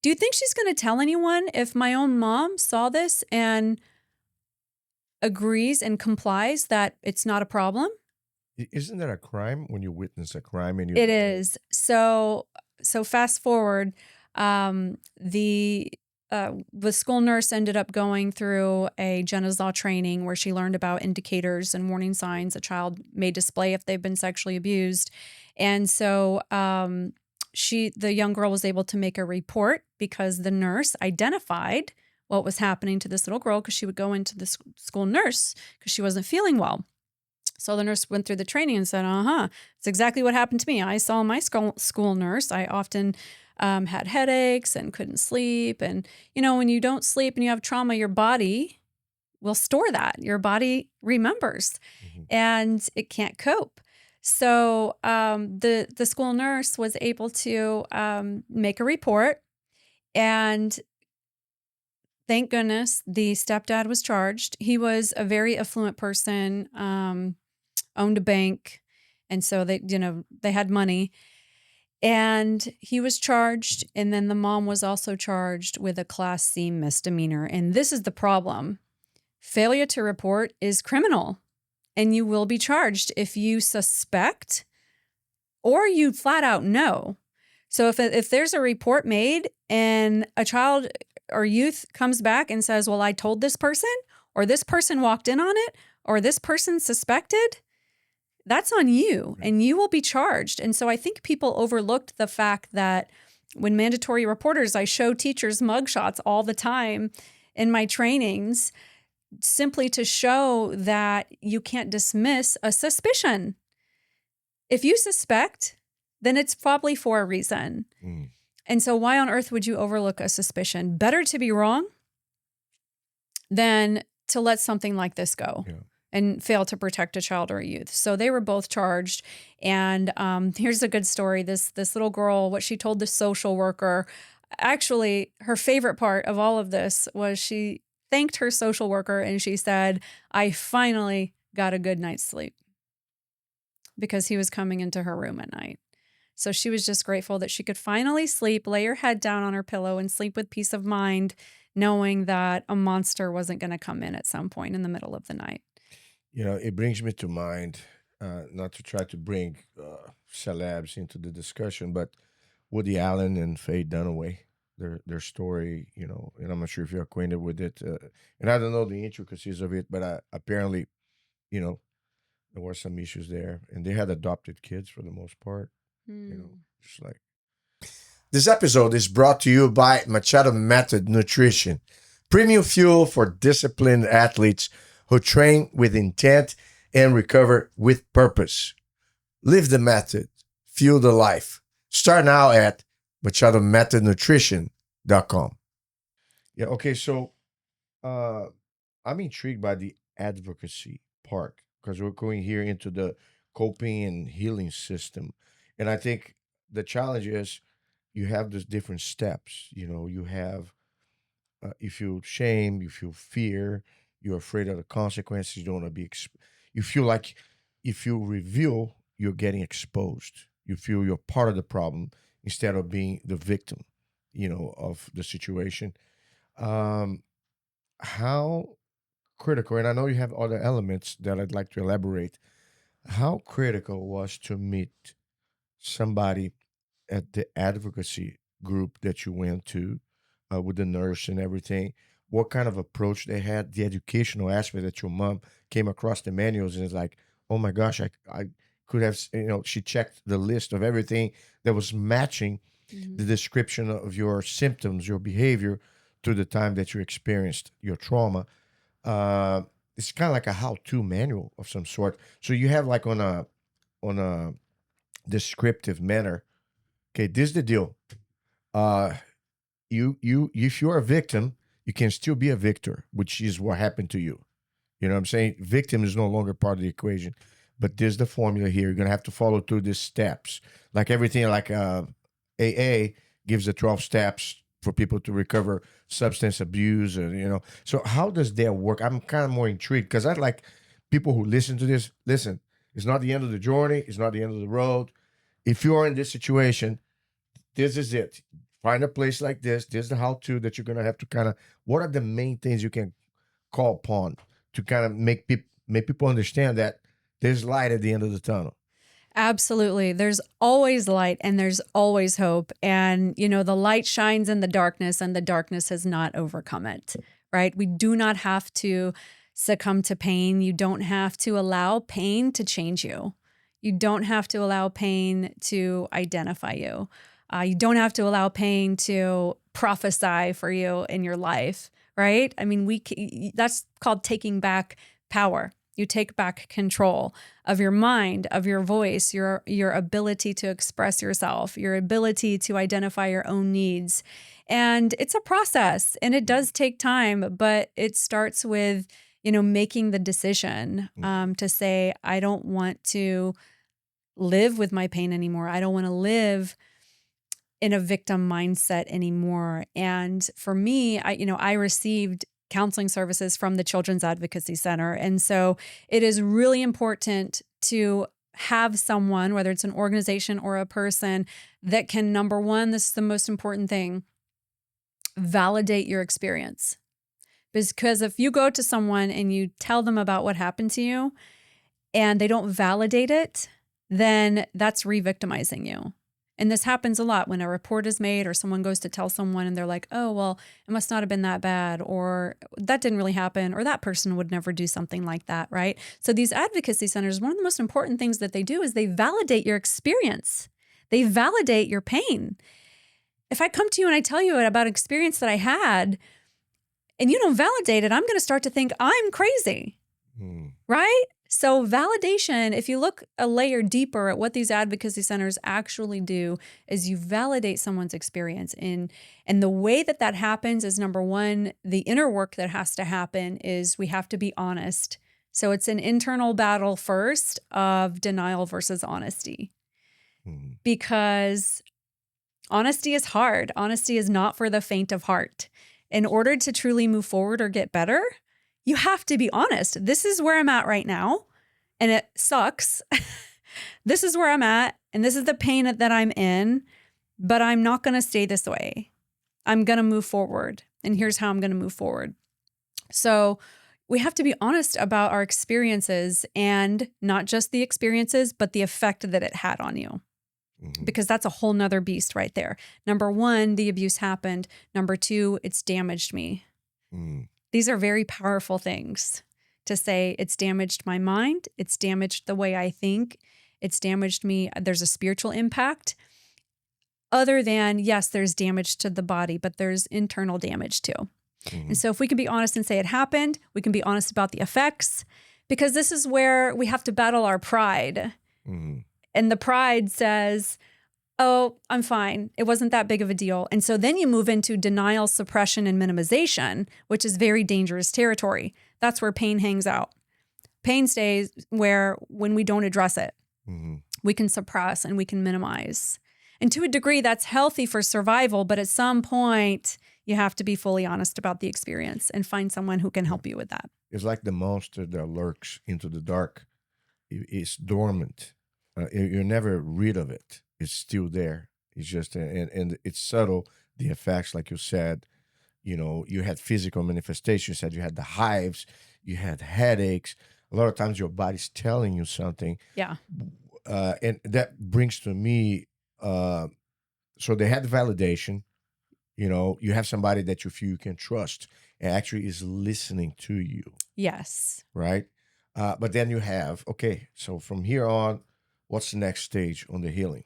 Do you think she's going to tell anyone if my own mom saw this and agrees and complies that it's not a problem? Isn't that a crime when you witness a crime and you? It is. So fast forward, the school nurse ended up going through a Jenna's Law training where she learned about indicators and warning signs a child may display if they've been sexually abused. And so the young girl was able to make a report because the nurse identified what was happening to this little girl, because she would go into the school nurse because she wasn't feeling well. So the nurse went through the training and said, it's exactly what happened to me. I saw my school nurse. I often had headaches and couldn't sleep. And, when you don't sleep and you have trauma, your body will store that. Your body remembers and it can't cope. So the school nurse was able to make a report, and thank goodness the stepdad was charged. He was a very affluent person, owned a bank, and so they had money. And he was charged, and then the mom was also charged with a Class C misdemeanor. And this is the problem. Failure to report is criminal, and you will be charged if you suspect or you flat out know. So if there's a report made and a child or youth comes back and says, well, I told this person, or this person walked in on it, or this person suspected, that's on you, and you will be charged. And so I think people overlooked the fact that when mandatory reporters, I show teachers mugshots all the time in my trainings, simply to show that you can't dismiss a suspicion. If you suspect, then it's probably for a reason. And so why on earth would you overlook a suspicion? Better to be wrong than to let something like this go. And fail to protect a child or a youth. So they were both charged. And here's a good story. This little girl, what she told the social worker, actually her favorite part of all of this was she thanked her social worker and she said, I finally got a good night's sleep, because he was coming into her room at night. So she was just grateful that she could finally sleep, lay her head down on her pillow and sleep with peace of mind, knowing that a monster wasn't going to come in at some point in the middle of the night. It brings me to mind, not to try to bring celebs into the discussion, but Woody Allen and Faye Dunaway, their story, and I'm not sure if you're acquainted with it. And I don't know the intricacies of it, but apparently, there were some issues there. And they had adopted kids for the most part, just like. This episode is brought to you by Machado Method Nutrition, premium fuel for disciplined athletes who train with intent and recover with purpose. Live the method. Fuel the life. Start now at machadomethodnutrition.com. Yeah, okay, so I'm intrigued by the advocacy part, because we're going here into the coping and healing system. And I think the challenge is you have these different steps. You have, you feel shame, you feel fear, you're afraid of the consequences. You don't want to be. You feel like if you reveal, you're getting exposed. You feel you're part of the problem instead of being the victim, of the situation. How critical, and I know you have other elements that I'd like to elaborate. How critical was to meet somebody at the advocacy group that you went to, with the nurse and everything? What kind of approach they had, the educational aspect that your mom came across the manuals and is like, oh my gosh, I could have, she checked the list of everything that was matching the description of your symptoms, your behavior through the time that you experienced your trauma. it's kind of like a how-to manual of some sort. So you have like on a descriptive manner. Okay, this is the deal. You if you're a victim, you can still be a victor, which is what happened to you. You know what I'm saying? Victim is no longer part of the equation. But there's the formula here. You're gonna have to follow through these steps. Like everything, like AA gives the 12 steps for people to recover substance abuse, and So how does that work? I'm kind of more intrigued because I'd like people who listen to this. Listen, it's not the end of the journey. It's not the end of the road. If you're in this situation, this is it. Find a place like this. This is the how-to that you're gonna have to kind of. What are the main things you can call upon to kind of make people understand that there's light at the end of the tunnel? Absolutely. There's always light and there's always hope. And, the light shines in the darkness and the darkness has not overcome it, right? We do not have to succumb to pain. You don't have to allow pain to change you. You don't have to allow pain to identify you. You don't have to allow pain to prophesy for you in your life, right? I mean, that's called taking back power. You take back control of your mind, of your voice, your ability to express yourself, your ability to identify your own needs. And it's a process and it does take time, but it starts with, making the decision to say, I don't want to live with my pain anymore. I don't want to live in a victim mindset anymore. And for me, I received counseling services from the Children's Advocacy Center. And so it is really important to have someone, whether it's an organization or a person, that can, number one, this is the most important thing, validate your experience. Because if you go to someone and you tell them about what happened to you and they don't validate it, then that's re-victimizing you. And this happens a lot when a report is made or someone goes to tell someone and they're like, oh, well, it must not have been that bad, or that didn't really happen, or that person would never do something like that, right? So these advocacy centers, one of the most important things that they do is they validate your experience. They validate your pain. If I come to you and I tell you about an experience that I had and you don't validate it, I'm going to start to think I'm crazy, right? So validation, if you look a layer deeper at what these advocacy centers actually do, is you validate someone's experience. And the way that happens is, number one, the inner work that has to happen is we have to be honest. So it's an internal battle first of denial versus honesty. Because honesty is hard. Honesty is not for the faint of heart. In order to truly move forward or get better, you have to be honest. This is where I'm at right now, and it sucks. This is where I'm at, and this is the pain that I'm in, but I'm not going to stay this way. I'm going to move forward, and here's how I'm going to move forward. So we have to be honest about our experiences, and not just the experiences, but the effect that it had on you. Because that's a whole nother beast right there. Number one, the abuse happened. Number two, it's damaged me. These are very powerful things to say. It's damaged my mind. It's damaged the way I think. It's damaged me. There's a spiritual impact. Other than, yes, there's damage to the body, but there's internal damage too. And so if we can be honest and say it happened, we can be honest about the effects, because this is where we have to battle our pride. And the pride says, oh, I'm fine. It wasn't that big of a deal. And so then you move into denial, suppression, and minimization, which is very dangerous territory. That's where pain hangs out. Pain stays when we don't address it. We can suppress and we can minimize. And to a degree, that's healthy for survival. But at some point, you have to be fully honest about the experience and find someone who can help you with that. It's like the monster that lurks into the dark. It's dormant. You're never rid of it. It's still there. It's just, and it's subtle, the effects, like you said. You had physical manifestations. You said you had the hives, you had headaches. A lot of times your body's telling you something. Yeah. And that brings to me, so they had the validation. You have somebody that you feel you can trust and actually is listening to you. Yes. Right? But then you have, okay, so from here on, what's the next stage on the healing?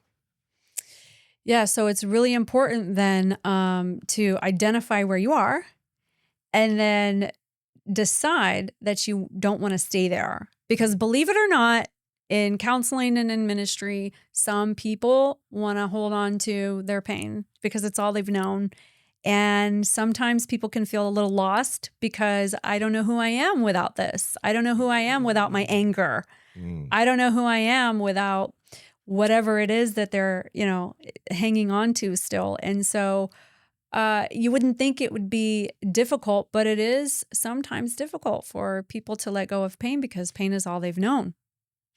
Yeah, so it's really important then to identify where you are and then decide that you don't want to stay there. Because believe it or not, in counseling and in ministry, some people want to hold on to their pain because it's all they've known. And sometimes people can feel a little lost because I don't know who I am without this. I don't know who I am without my anger. I don't know who I am without whatever it is that they're, hanging on to still. And so you wouldn't think it would be difficult, but it is sometimes difficult for people to let go of pain because pain is all they've known.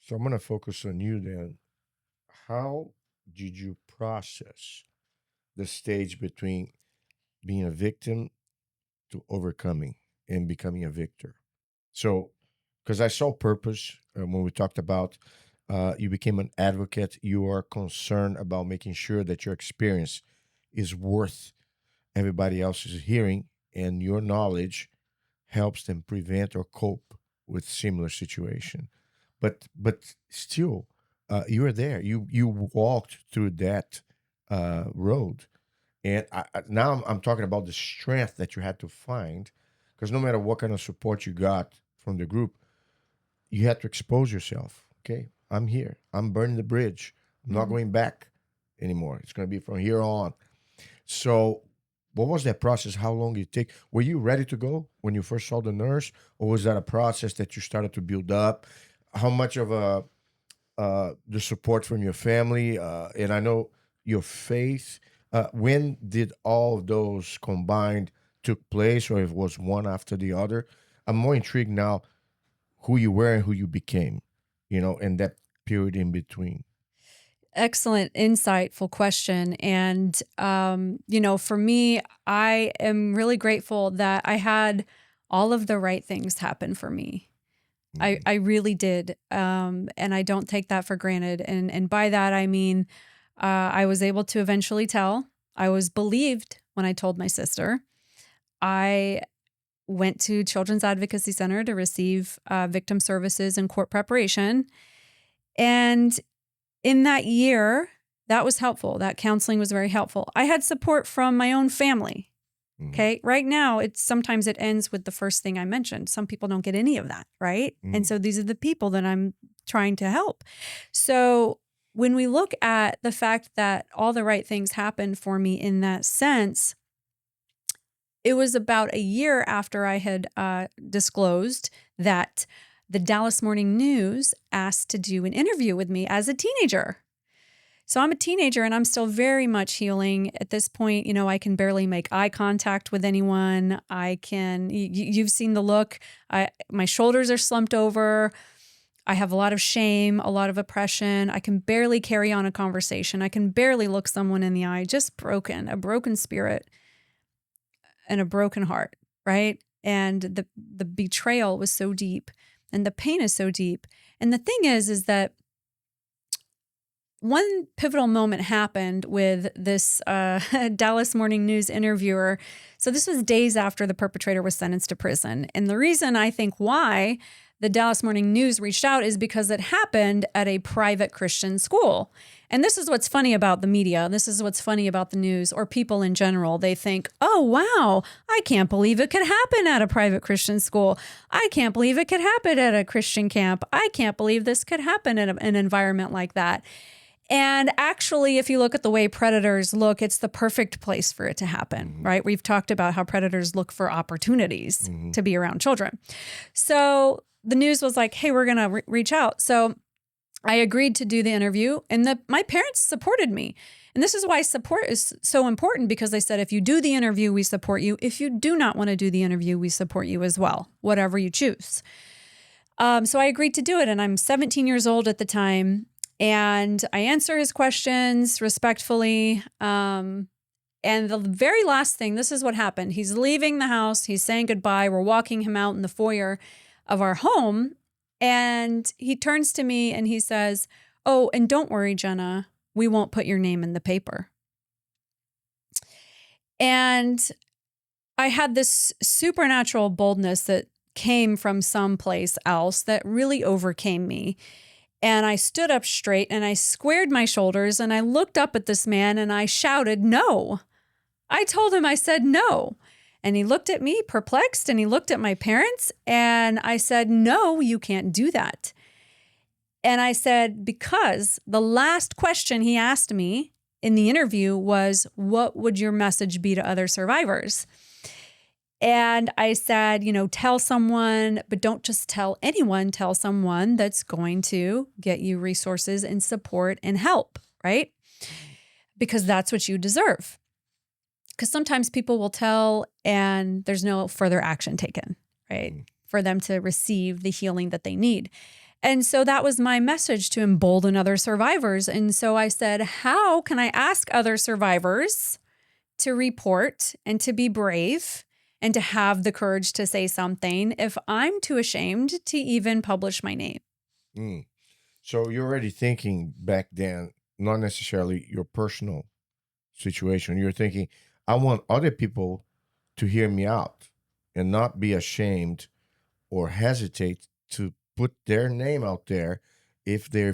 So I'm going to focus on you then. How did you process the stage between being a victim to overcoming and becoming a victor? So, because I saw purpose when we talked about you became an advocate, you are concerned about making sure that your experience is worth everybody else's hearing, and your knowledge helps them prevent or cope with similar situation. But still, you were there. You walked through that road, and now I'm talking about the strength that you had to find, because no matter what kind of support you got from the group, you had to expose yourself. Okay, I'm here. I'm burning the bridge. I'm not going back anymore. It's going to be from here on. So, what was that process? How long did it take? Were you ready to go when you first saw the nurse, or was that a process that you started to build up? How much of the support from your family, and I know your faith. When did all of those combined took place, or if it was one after the other? I'm more intrigued now who you were and who you became, in that period in between. Excellent, insightful question. And, for me, I am really grateful that I had all of the right things happen for me. I really did. And I don't take that for granted. And by that, I mean, I was able to eventually tell. I was believed when I told my sister. I went to Children's Advocacy Center to receive victim services and court preparation. And in that year, that was helpful. That counseling was very helpful. I had support from my own family. Okay. Right now, sometimes it ends with the first thing I mentioned. Some people don't get any of that, right? And so these are the people that I'm trying to help. So when we look at the fact that all the right things happened for me in that sense, it was about a year after I had disclosed that the Dallas Morning News asked to do an interview with me as a teenager. So I'm a teenager and I'm still very much healing. At this point, I can barely make eye contact with anyone. You've seen the look. My shoulders are slumped over. I have a lot of shame, a lot of oppression. I can barely carry on a conversation. I can barely look someone in the eye, just broken, a broken spirit and a broken heart, right? And the betrayal was so deep and the pain is so deep. And the thing is that one pivotal moment happened with this Dallas Morning News interviewer. So this was days after the perpetrator was sentenced to prison. And the reason I think why the Dallas Morning News reached out is because it happened at a private Christian school. And this is what's funny about the media. This is what's funny about the news or people in general. They think, oh, wow, I can't believe it could happen at a private Christian school. I can't believe it could happen at a Christian camp. I can't believe this could happen in an environment like that. And actually, if you look at the way predators look, it's the perfect place for it to happen, right? We've talked about how predators look for opportunities to be around children. So the news was like, hey, we're going to reach out. So I agreed to do the interview and my parents supported me. And this is why support is so important, because they said, if you do the interview, we support you. If you do not want to do the interview, we support you as well, whatever you choose. So I agreed to do it. And I'm 17 years old at the time. And I answer his questions respectfully. And the very last thing, this is what happened. He's leaving the house. He's saying goodbye. We're walking him out in the foyer of our home. And he turns to me and he says, oh, and don't worry, Jenna, we won't put your name in the paper. And I had this supernatural boldness that came from someplace else that really overcame me. And I stood up straight and I squared my shoulders and I looked up at this man and I shouted, no. I told him, I said, no. And he looked at me perplexed, and he looked at my parents, and I said, no, you can't do that. And I said, because the last question he asked me in the interview was, what would your message be to other survivors? And I said, tell someone, but don't just tell anyone, tell someone that's going to get you resources and support and help, right? Because that's what you deserve. Because sometimes people will tell and there's no further action taken, right? For them to receive the healing that they need. And so that was my message to embolden other survivors. And so I said, how can I ask other survivors to report and to be brave and to have the courage to say something if I'm too ashamed to even publish my name? So you're already thinking back then, not necessarily your personal situation. You're thinking, I want other people to hear me out and not be ashamed or hesitate to put their name out there if they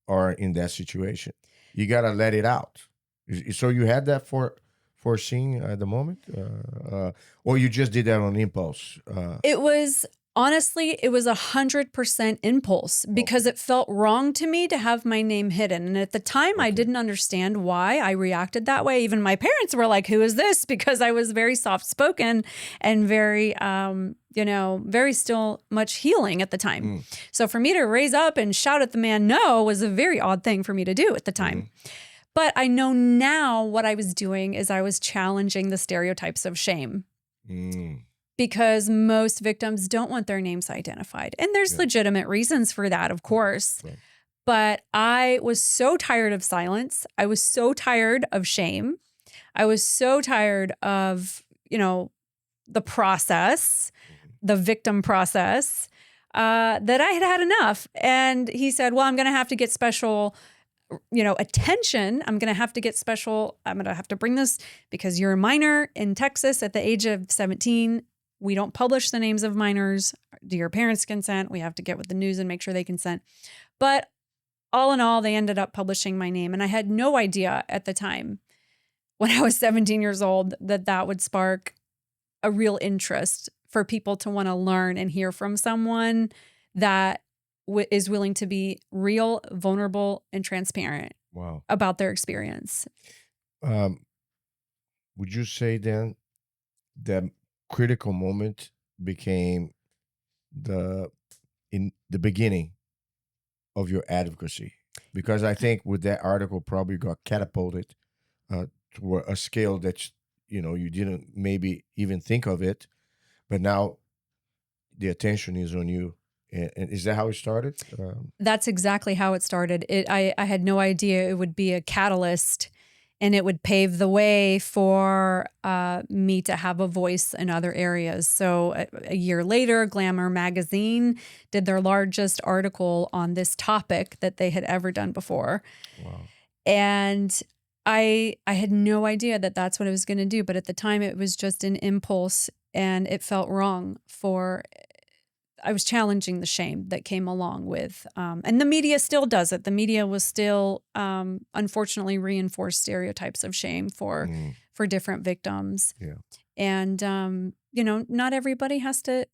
are in that situation. You got to let it out. So you had that foreseen at the moment? Or you just did that on impulse? It was... Honestly, it was 100% impulse because it felt wrong to me to have my name hidden. And at the time, I didn't understand why I reacted that way. Even my parents were like, who is this? Because I was very soft-spoken and very, very still much healing at the time. So for me to raise up and shout at the man no was a very odd thing for me to do at the time. But I know now what I was doing is I was challenging the stereotypes of shame. Because most victims don't want their names identified. And there's legitimate reasons for that, of course. Right. But I was so tired of silence. I was so tired of shame. I was so tired of, the process, the victim process, that I had enough. And he said, well, I'm going to have to get special attention. I'm going to have to get special. I'm going to have to bring this because you're a minor in Texas at the age of 17. We don't publish the names of minors. Do your parents consent? We have to get with the news and make sure they consent. But all in all, they ended up publishing my name. And I had no idea at the time when I was 17 years old that would spark a real interest for people to want to learn and hear from someone that is willing to be real, vulnerable, and transparent about their experience. Would you say then that critical moment became in the beginning of your advocacy? Because I think with that article probably got catapulted to a scale that you didn't maybe even think of it, but now the attention is on you. And is that how it started? That's exactly how it started. I had no idea it would be a catalyst and it would pave the way for me to have a voice in other areas. So a year later, Glamour magazine did their largest article on this topic that they had ever done before. Wow. And I had no idea that that's what I was going to do. But at the time, it was just an impulse and it felt wrong I was challenging the shame that came along with, and the media still does it. The media was still, unfortunately, reinforced stereotypes of shame for different victims. Yeah. And not everybody has to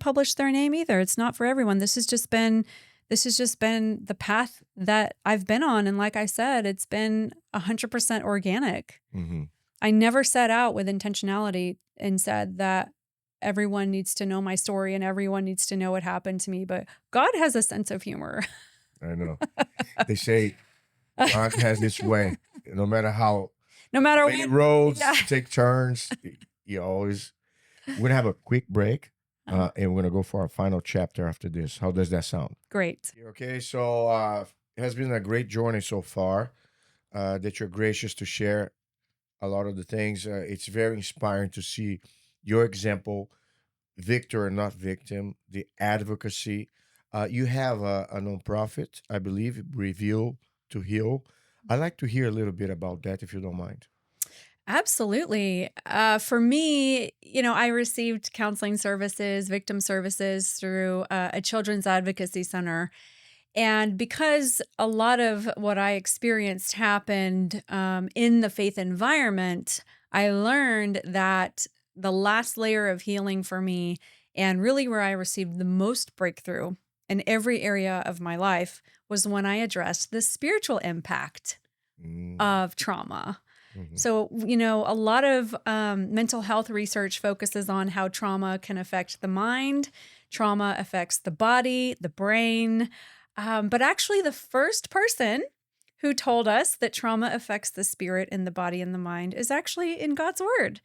publish their name either. It's not for everyone. This has just been the path that I've been on, and like I said, it's been 100% organic. I never set out with intentionality and said that everyone needs to know my story and everyone needs to know what happened to me. But God has a sense of humor. I know. They say God has this way. No matter many roads take turns, you always. We're going to have a quick break and we're going to go for our final chapter after this. How does that sound? Great. Okay. So it has been a great journey so far that you're gracious to share a lot of the things. It's very inspiring to see your example, victor or not victim, the advocacy. You have a nonprofit, I believe, Reveal to Heal. I'd like to hear a little bit about that, if you don't mind. Absolutely. For me, I received counseling services, victim services through a children's advocacy center. And because a lot of what I experienced happened in the faith environment, I learned that the last layer of healing for me, and really where I received the most breakthrough in every area of my life, was when I addressed the spiritual impact of trauma. So, a lot of mental health research focuses on how trauma can affect the mind, trauma affects the body, the brain. But actually, the first person who told us that trauma affects the spirit and the body and the mind is actually in God's word.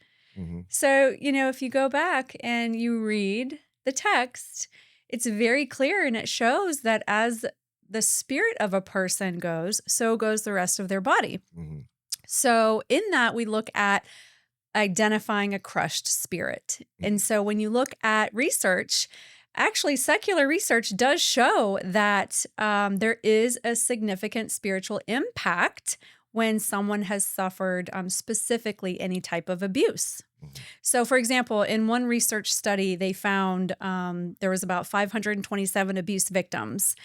So, if you go back and you read the text, it's very clear, and it shows that as the spirit of a person goes, so goes the rest of their body. So in that, we look at identifying a crushed spirit. And so when you look at research, actually secular research does show that there is a significant spiritual impact when someone has suffered specifically any type of abuse. So, for example, in one research study, they found there was about 527 abuse victims,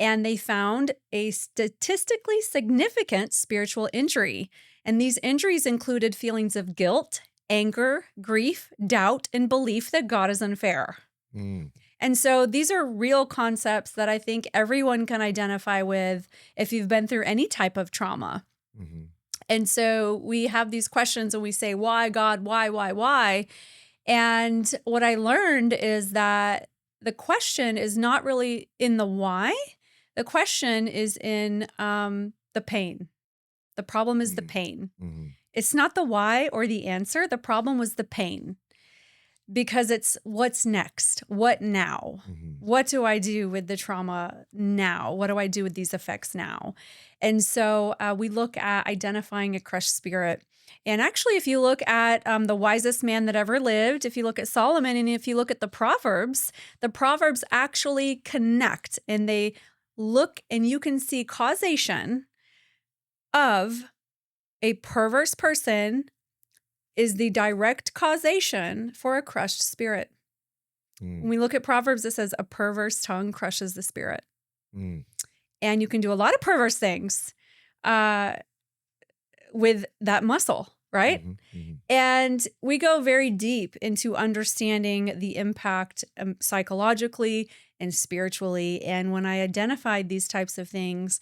and they found a statistically significant spiritual injury. And these injuries included feelings of guilt, anger, grief, doubt, and belief that God is unfair. And so these are real concepts that I think everyone can identify with if you've been through any type of trauma. And so we have these questions and we say, why, God? Why? And what I learned is that the question is not really in the why. The question is in the pain. The problem is the pain. It's not the why or the answer. The problem was the pain. Because it's what's next? What now? What do I do with the trauma now? What do I do with these effects now? And so we look at identifying a crushed spirit. And actually, if you look at the wisest man that ever lived, if you look at Solomon, and if you look at the Proverbs actually connect, and they look, and you can see causation of a perverse person is the direct causation for a crushed spirit. When we look at Proverbs, it says a perverse tongue crushes the spirit. And you can do a lot of perverse things with that muscle, right? And we go very deep into understanding the impact psychologically and spiritually. And when I identified these types of things,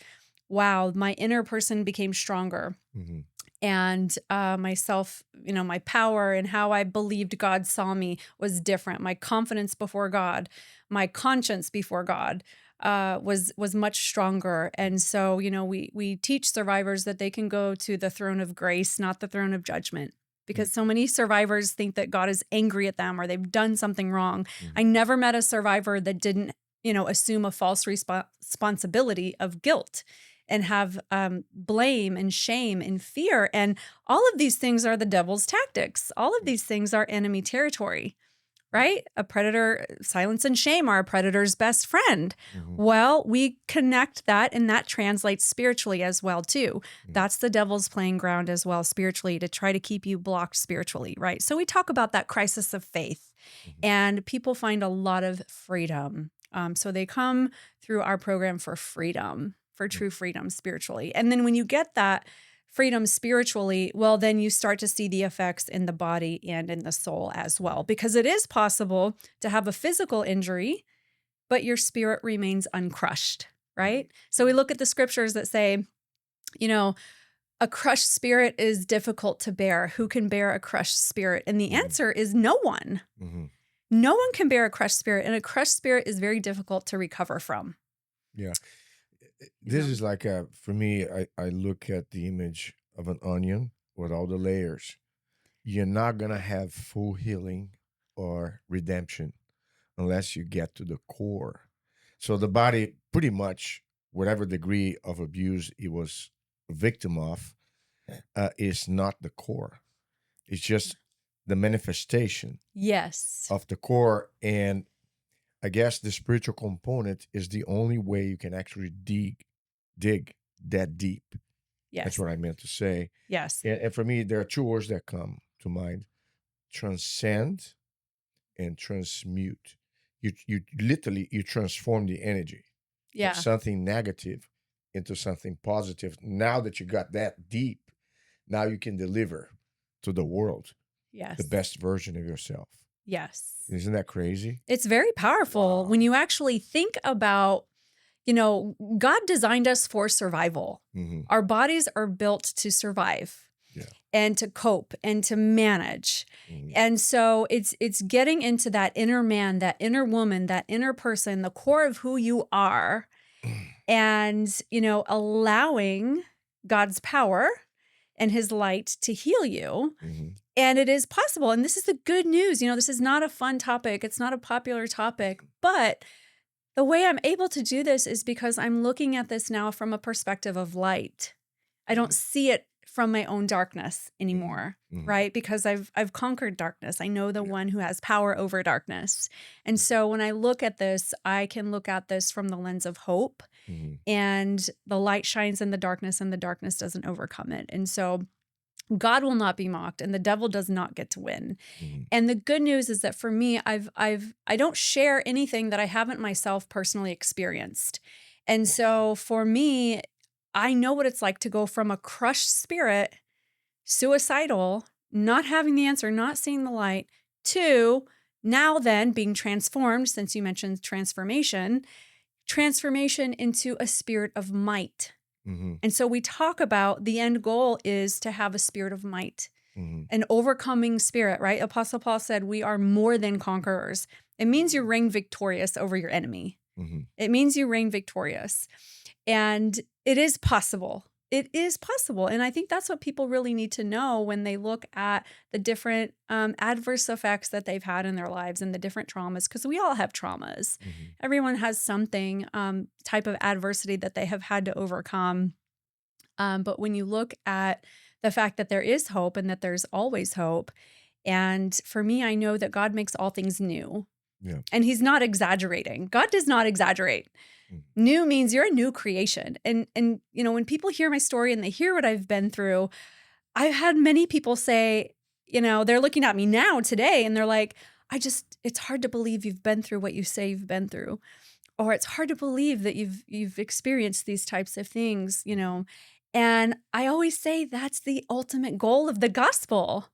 wow, my inner person became stronger. And myself, my power and how I believed God saw me was different. My confidence before God, my conscience before God was much stronger. And so, we teach survivors that they can go to the throne of grace, not the throne of judgment. Because so many survivors think that God is angry at them or they've done something wrong. I never met a survivor that didn't, assume a false responsibility of guilt and have blame and shame and fear. And all of these things are the devil's tactics. All of these things are enemy territory, right? A predator, silence and shame are a predator's best friend. Well, we connect that, and that translates spiritually as well too. That's the devil's playing ground as well spiritually, to try to keep you blocked spiritually, right? So we talk about that crisis of faith, and people find a lot of freedom. So they come through our program for freedom, for true freedom spiritually. And then when you get that freedom spiritually, well, then you start to see the effects in the body and in the soul as well. Because it is possible to have a physical injury, but your spirit remains uncrushed, right? So we look at the scriptures that say, a crushed spirit is difficult to bear. Who can bear a crushed spirit? And the answer is no one. No one can bear a crushed spirit, and a crushed spirit is very difficult to recover from. Yeah. This is like for me, I look at the image of an onion with all the layers. You're not going to have full healing or redemption unless you get to the core. So the body, pretty much, whatever degree of abuse it was a victim of, is not the core. It's just the manifestation of the core. And I guess the spiritual component is the only way you can actually dig that deep. That's what I meant to say. And for me, there are two words that come to mind: transcend and transmute. You literally, you transform the energy of something negative into something positive. Now that you got that deep, now you can deliver to the world Yes. the best version of yourself. Yes. Isn't that crazy? It's very powerful when you actually think about, God designed us for survival. Mm-hmm. Our bodies are built to survive. Yeah. And to cope and to manage. Mm-hmm. And so it's getting into that inner man, that inner woman, that inner person, the core of who you are, and allowing God's power and his light to heal you. Mm-hmm. And it is possible. And this is the good news. This is not a fun topic. It's not a popular topic, but the way I'm able to do this is because I'm looking at this now from a perspective of light. I don't see it from my own darkness anymore, right? Because I've conquered darkness. I know the one who has power over darkness. And so when I look at this, I can look at this from the lens of hope, and the light shines in the darkness and the darkness doesn't overcome it. And so God will not be mocked and the devil does not get to win. And the good news is that for me, I don't share anything that I haven't myself personally experienced. And so for me, I know what it's like to go from a crushed spirit, suicidal, not having the answer, not seeing the light, to now then being transformed, since you mentioned transformation into a spirit of might. And so we talk about the end goal is to have a spirit of might, an overcoming spirit, right? Apostle Paul said, we are more than conquerors. It means you reign victorious over your enemy. It means you reign victorious. And it is possible. It is possible. And I think that's what people really need to know when they look at the different adverse effects that they've had in their lives and the different traumas, because we all have traumas. Everyone has something, type of adversity that they have had to overcome. But when you look at the fact that there is hope and that there's always hope, and for me, I know that God makes all things new. Yeah. And he's not exaggerating. God does not exaggerate. New means you're a new creation. And when people hear my story and they hear what I've been through, I've had many people say, they're looking at me now today and they're like, it's hard to believe you've been through what you say you've been through. Or it's hard to believe that you've experienced these types of things, And I always say that's the ultimate goal of the gospel.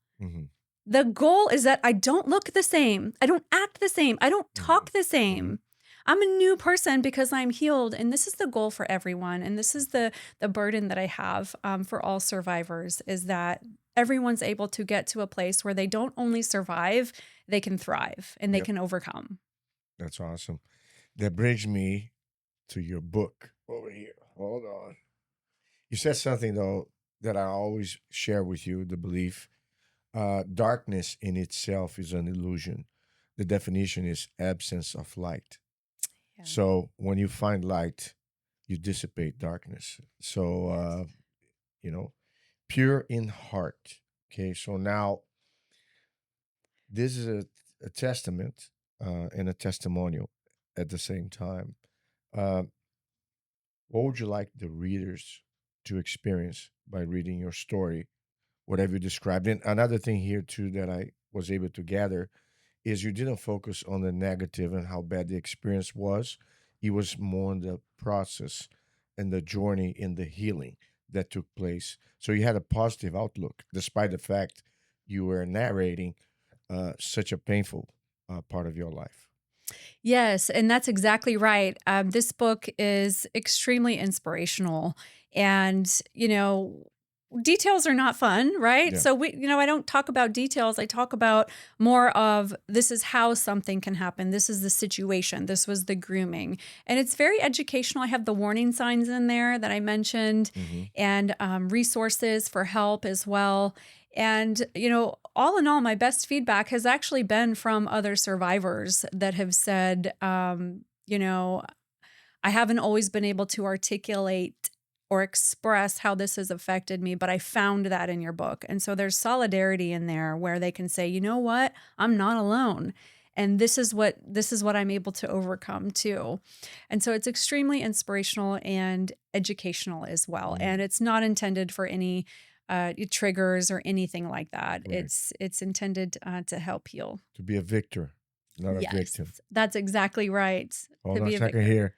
The goal is that I don't look the same. I don't act the same. I don't talk the same. I'm a new person because I'm healed. And this is the goal for everyone. And this is the burden that I have for all survivors, is that everyone's able to get to a place where they don't only survive, they can thrive and they can overcome. That's awesome. That brings me to your book over here. Hold on. You said something, though, that I always share with you, the belief. Darkness in itself is an illusion. The definition is absence of light. Yeah. So when you find light, you dissipate darkness. So, pure in heart. Okay, so now this is a testament and a testimonial at the same time. What would you like the readers to experience by reading your story? Whatever you described. And another thing here too that I was able to gather is you didn't focus on the negative and how bad the experience was. It was more on the process and the journey in the healing that took place. So you had a positive outlook, despite the fact you were narrating such a painful part of your life. Yes, and that's exactly right. This book is extremely inspirational, and details are not fun, right? Yeah. So I don't talk about details. I talk about more of, this is how something can happen. This is the situation. This was the grooming. And it's very educational. I have the warning signs in there that I mentioned, and resources for help as well. And, all in all, my best feedback has actually been from other survivors that have said, I haven't always been able to articulate or express how this has affected me, but I found that in your book. And so there's solidarity in there where they can say, you know what, I'm not alone. And this is what I'm able to overcome too. And so it's extremely inspirational and educational as well. And it's not intended for any triggers or anything like that. Right. It's intended to help heal. To be a victor, not a victim. That's exactly right. Hold on a second here.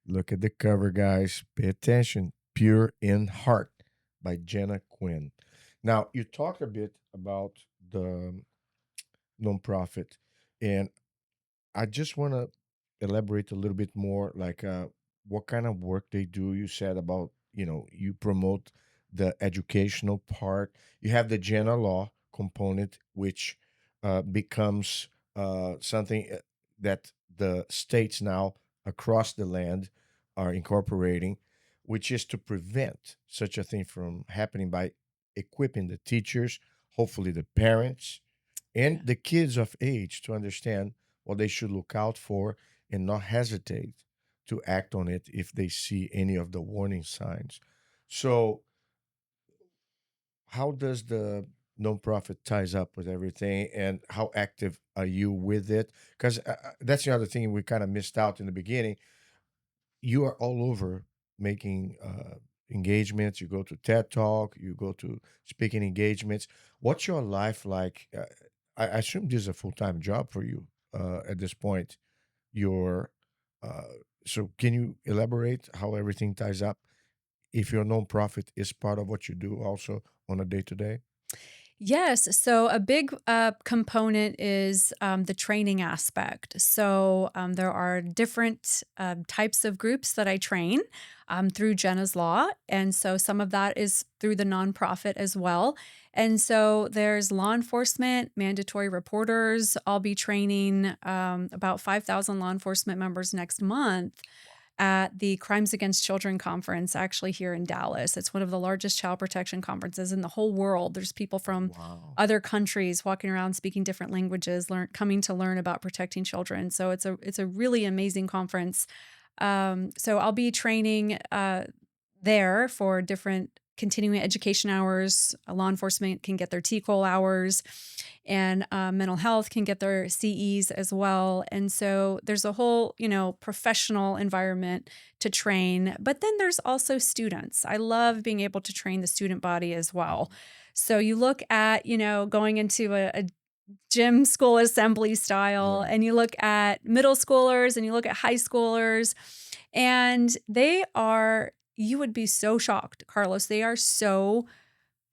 Look at the cover, guys. Pay attention. Pure in Heart by Jenna Quinn. Now, you talked a bit about the nonprofit, and I just want to elaborate a little bit more, like what kind of work they do. You said about, you promote the educational part. You have the Jenna Law component, which becomes something that the states now across the land are incorporating, which is to prevent such a thing from happening by equipping the teachers, hopefully the parents, and Yeah. the kids of age to understand what they should look out for and not hesitate to act on it if they see any of the warning signs. So, how does the nonprofit ties up with everything, and how active are you with it? Because that's the other thing we kind of missed out in the beginning. You are all over making engagements. You go to TED Talk, you go to speaking engagements. What's your life like? I assume this is a full time job for you at this point. Your so can you elaborate how everything ties up? If your nonprofit is part of what you do also on a day to day. Yes. So a big component is the training aspect. So there are different types of groups that I train through Jenna's Law. And so some of that is through the nonprofit as well. And so there's law enforcement, mandatory reporters. I'll be training about 5,000 law enforcement members next month at the Crimes Against Children conference, actually here in Dallas. It's one of the largest child protection conferences in the whole world. There's people from Wow. other countries walking around speaking different languages, coming to learn about protecting children. So it's a really amazing conference. So I'll be training there for different continuing education hours. Law enforcement can get their TCOL hours, and mental health can get their CEs as well. And so there's a whole, professional environment to train. But then there's also students. I love being able to train the student body as well. So you look at, going into a gym school assembly style, Yeah. and you look at middle schoolers and you look at high schoolers, and you would be so shocked, Carlos. They are so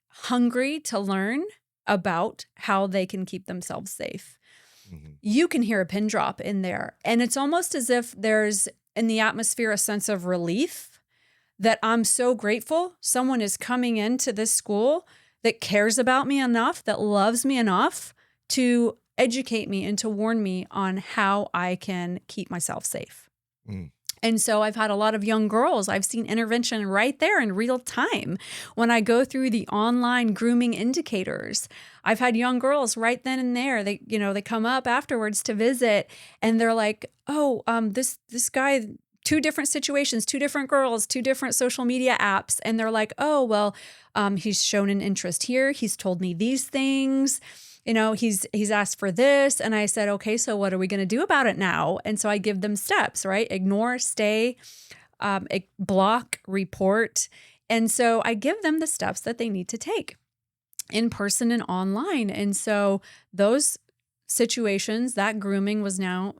hungry to learn about how they can keep themselves safe. Mhm. You can hear a pin drop in there. And it's almost as if there's in the atmosphere a sense of relief that I'm so grateful someone is coming into this school that cares about me enough, that loves me enough to educate me and to warn me on how I can keep myself safe. Mm. And so I've had a lot of young girls. I've seen intervention right there in real time when I go through the online grooming indicators. I've had young girls right then and there. They come up afterwards to visit, and they're like, "Oh, this guy." Two different situations, two different girls, two different social media apps. And they're like, "Oh, well, he's shown an interest here. He's told me these things. He's asked for this." And I said, "Okay, so what are we going to do about it now?" And so I give them steps, right? Ignore, stay, block, report. And so I give them the steps that they need to take in person and online. And so those situations, that grooming was now,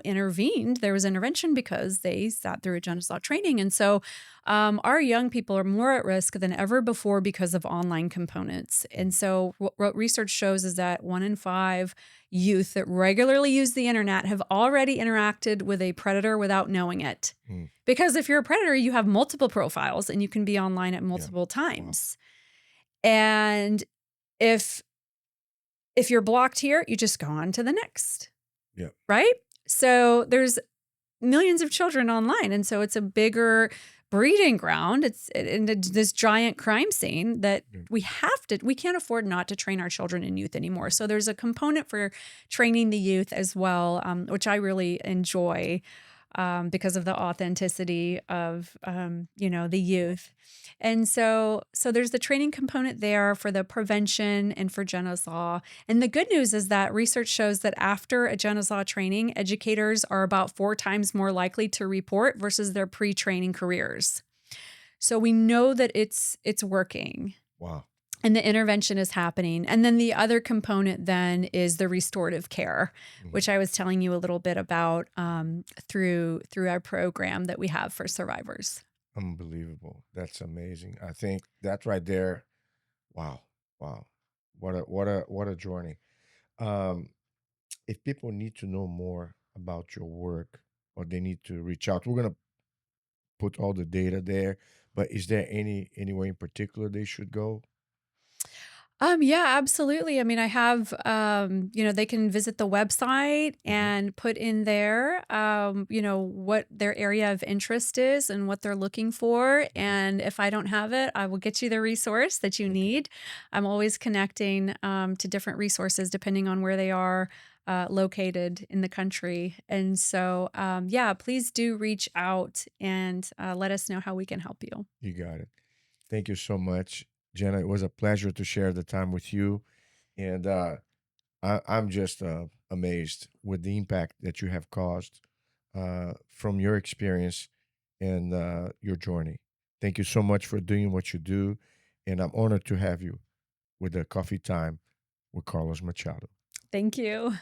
intervened. There was intervention because they sat through a Jenna's Law training. And so our young people are more at risk than ever before because of online components. And so what research shows is that 1 in 5 youth that regularly use the internet have already interacted with a predator without knowing it. Mm. Because if you're a predator, you have multiple profiles and you can be online at multiple times. And if you're blocked here, you just go on to the next. Yeah. Right? So there's millions of children online. And so it's a bigger breeding ground. It's this giant crime scene that we can't afford not to train our children and youth anymore. So there's a component for training the youth as well, which I really enjoy because of the authenticity of, the youth. And so there's the training component there for the prevention and for Jenna's Law. And the good news is that research shows that after a Jenna's Law training, educators are about 4 times more likely to report versus their pre-training careers. So we know that it's working. Wow. And the intervention is happening. And then the other component then is the restorative care, which I was telling you a little bit about through our program that we have for survivors. Unbelievable. That's amazing. I think that right there Wow. Wow. What a journey. Um, if people need to know more about your work or they need to reach out, we're gonna put all the data there. But is there anywhere in particular they should go? Yeah, absolutely. I mean, I have, they can visit the website Mhm. and put in there, what their area of interest is and what they're looking for. And if I don't have it, I will get you the resource that you Okay. need. I'm always connecting to different resources depending on where they are located in the country. And so, yeah, please do reach out and let us know how we can help you. You got it. Thank you so much, Jenna. It was a pleasure to share the time with you. And I'm just amazed with the impact that you have caused from your experience and your journey. Thank you so much for doing what you do. And I'm honored to have you with the Coffee Time with Carlos Machado. Thank you.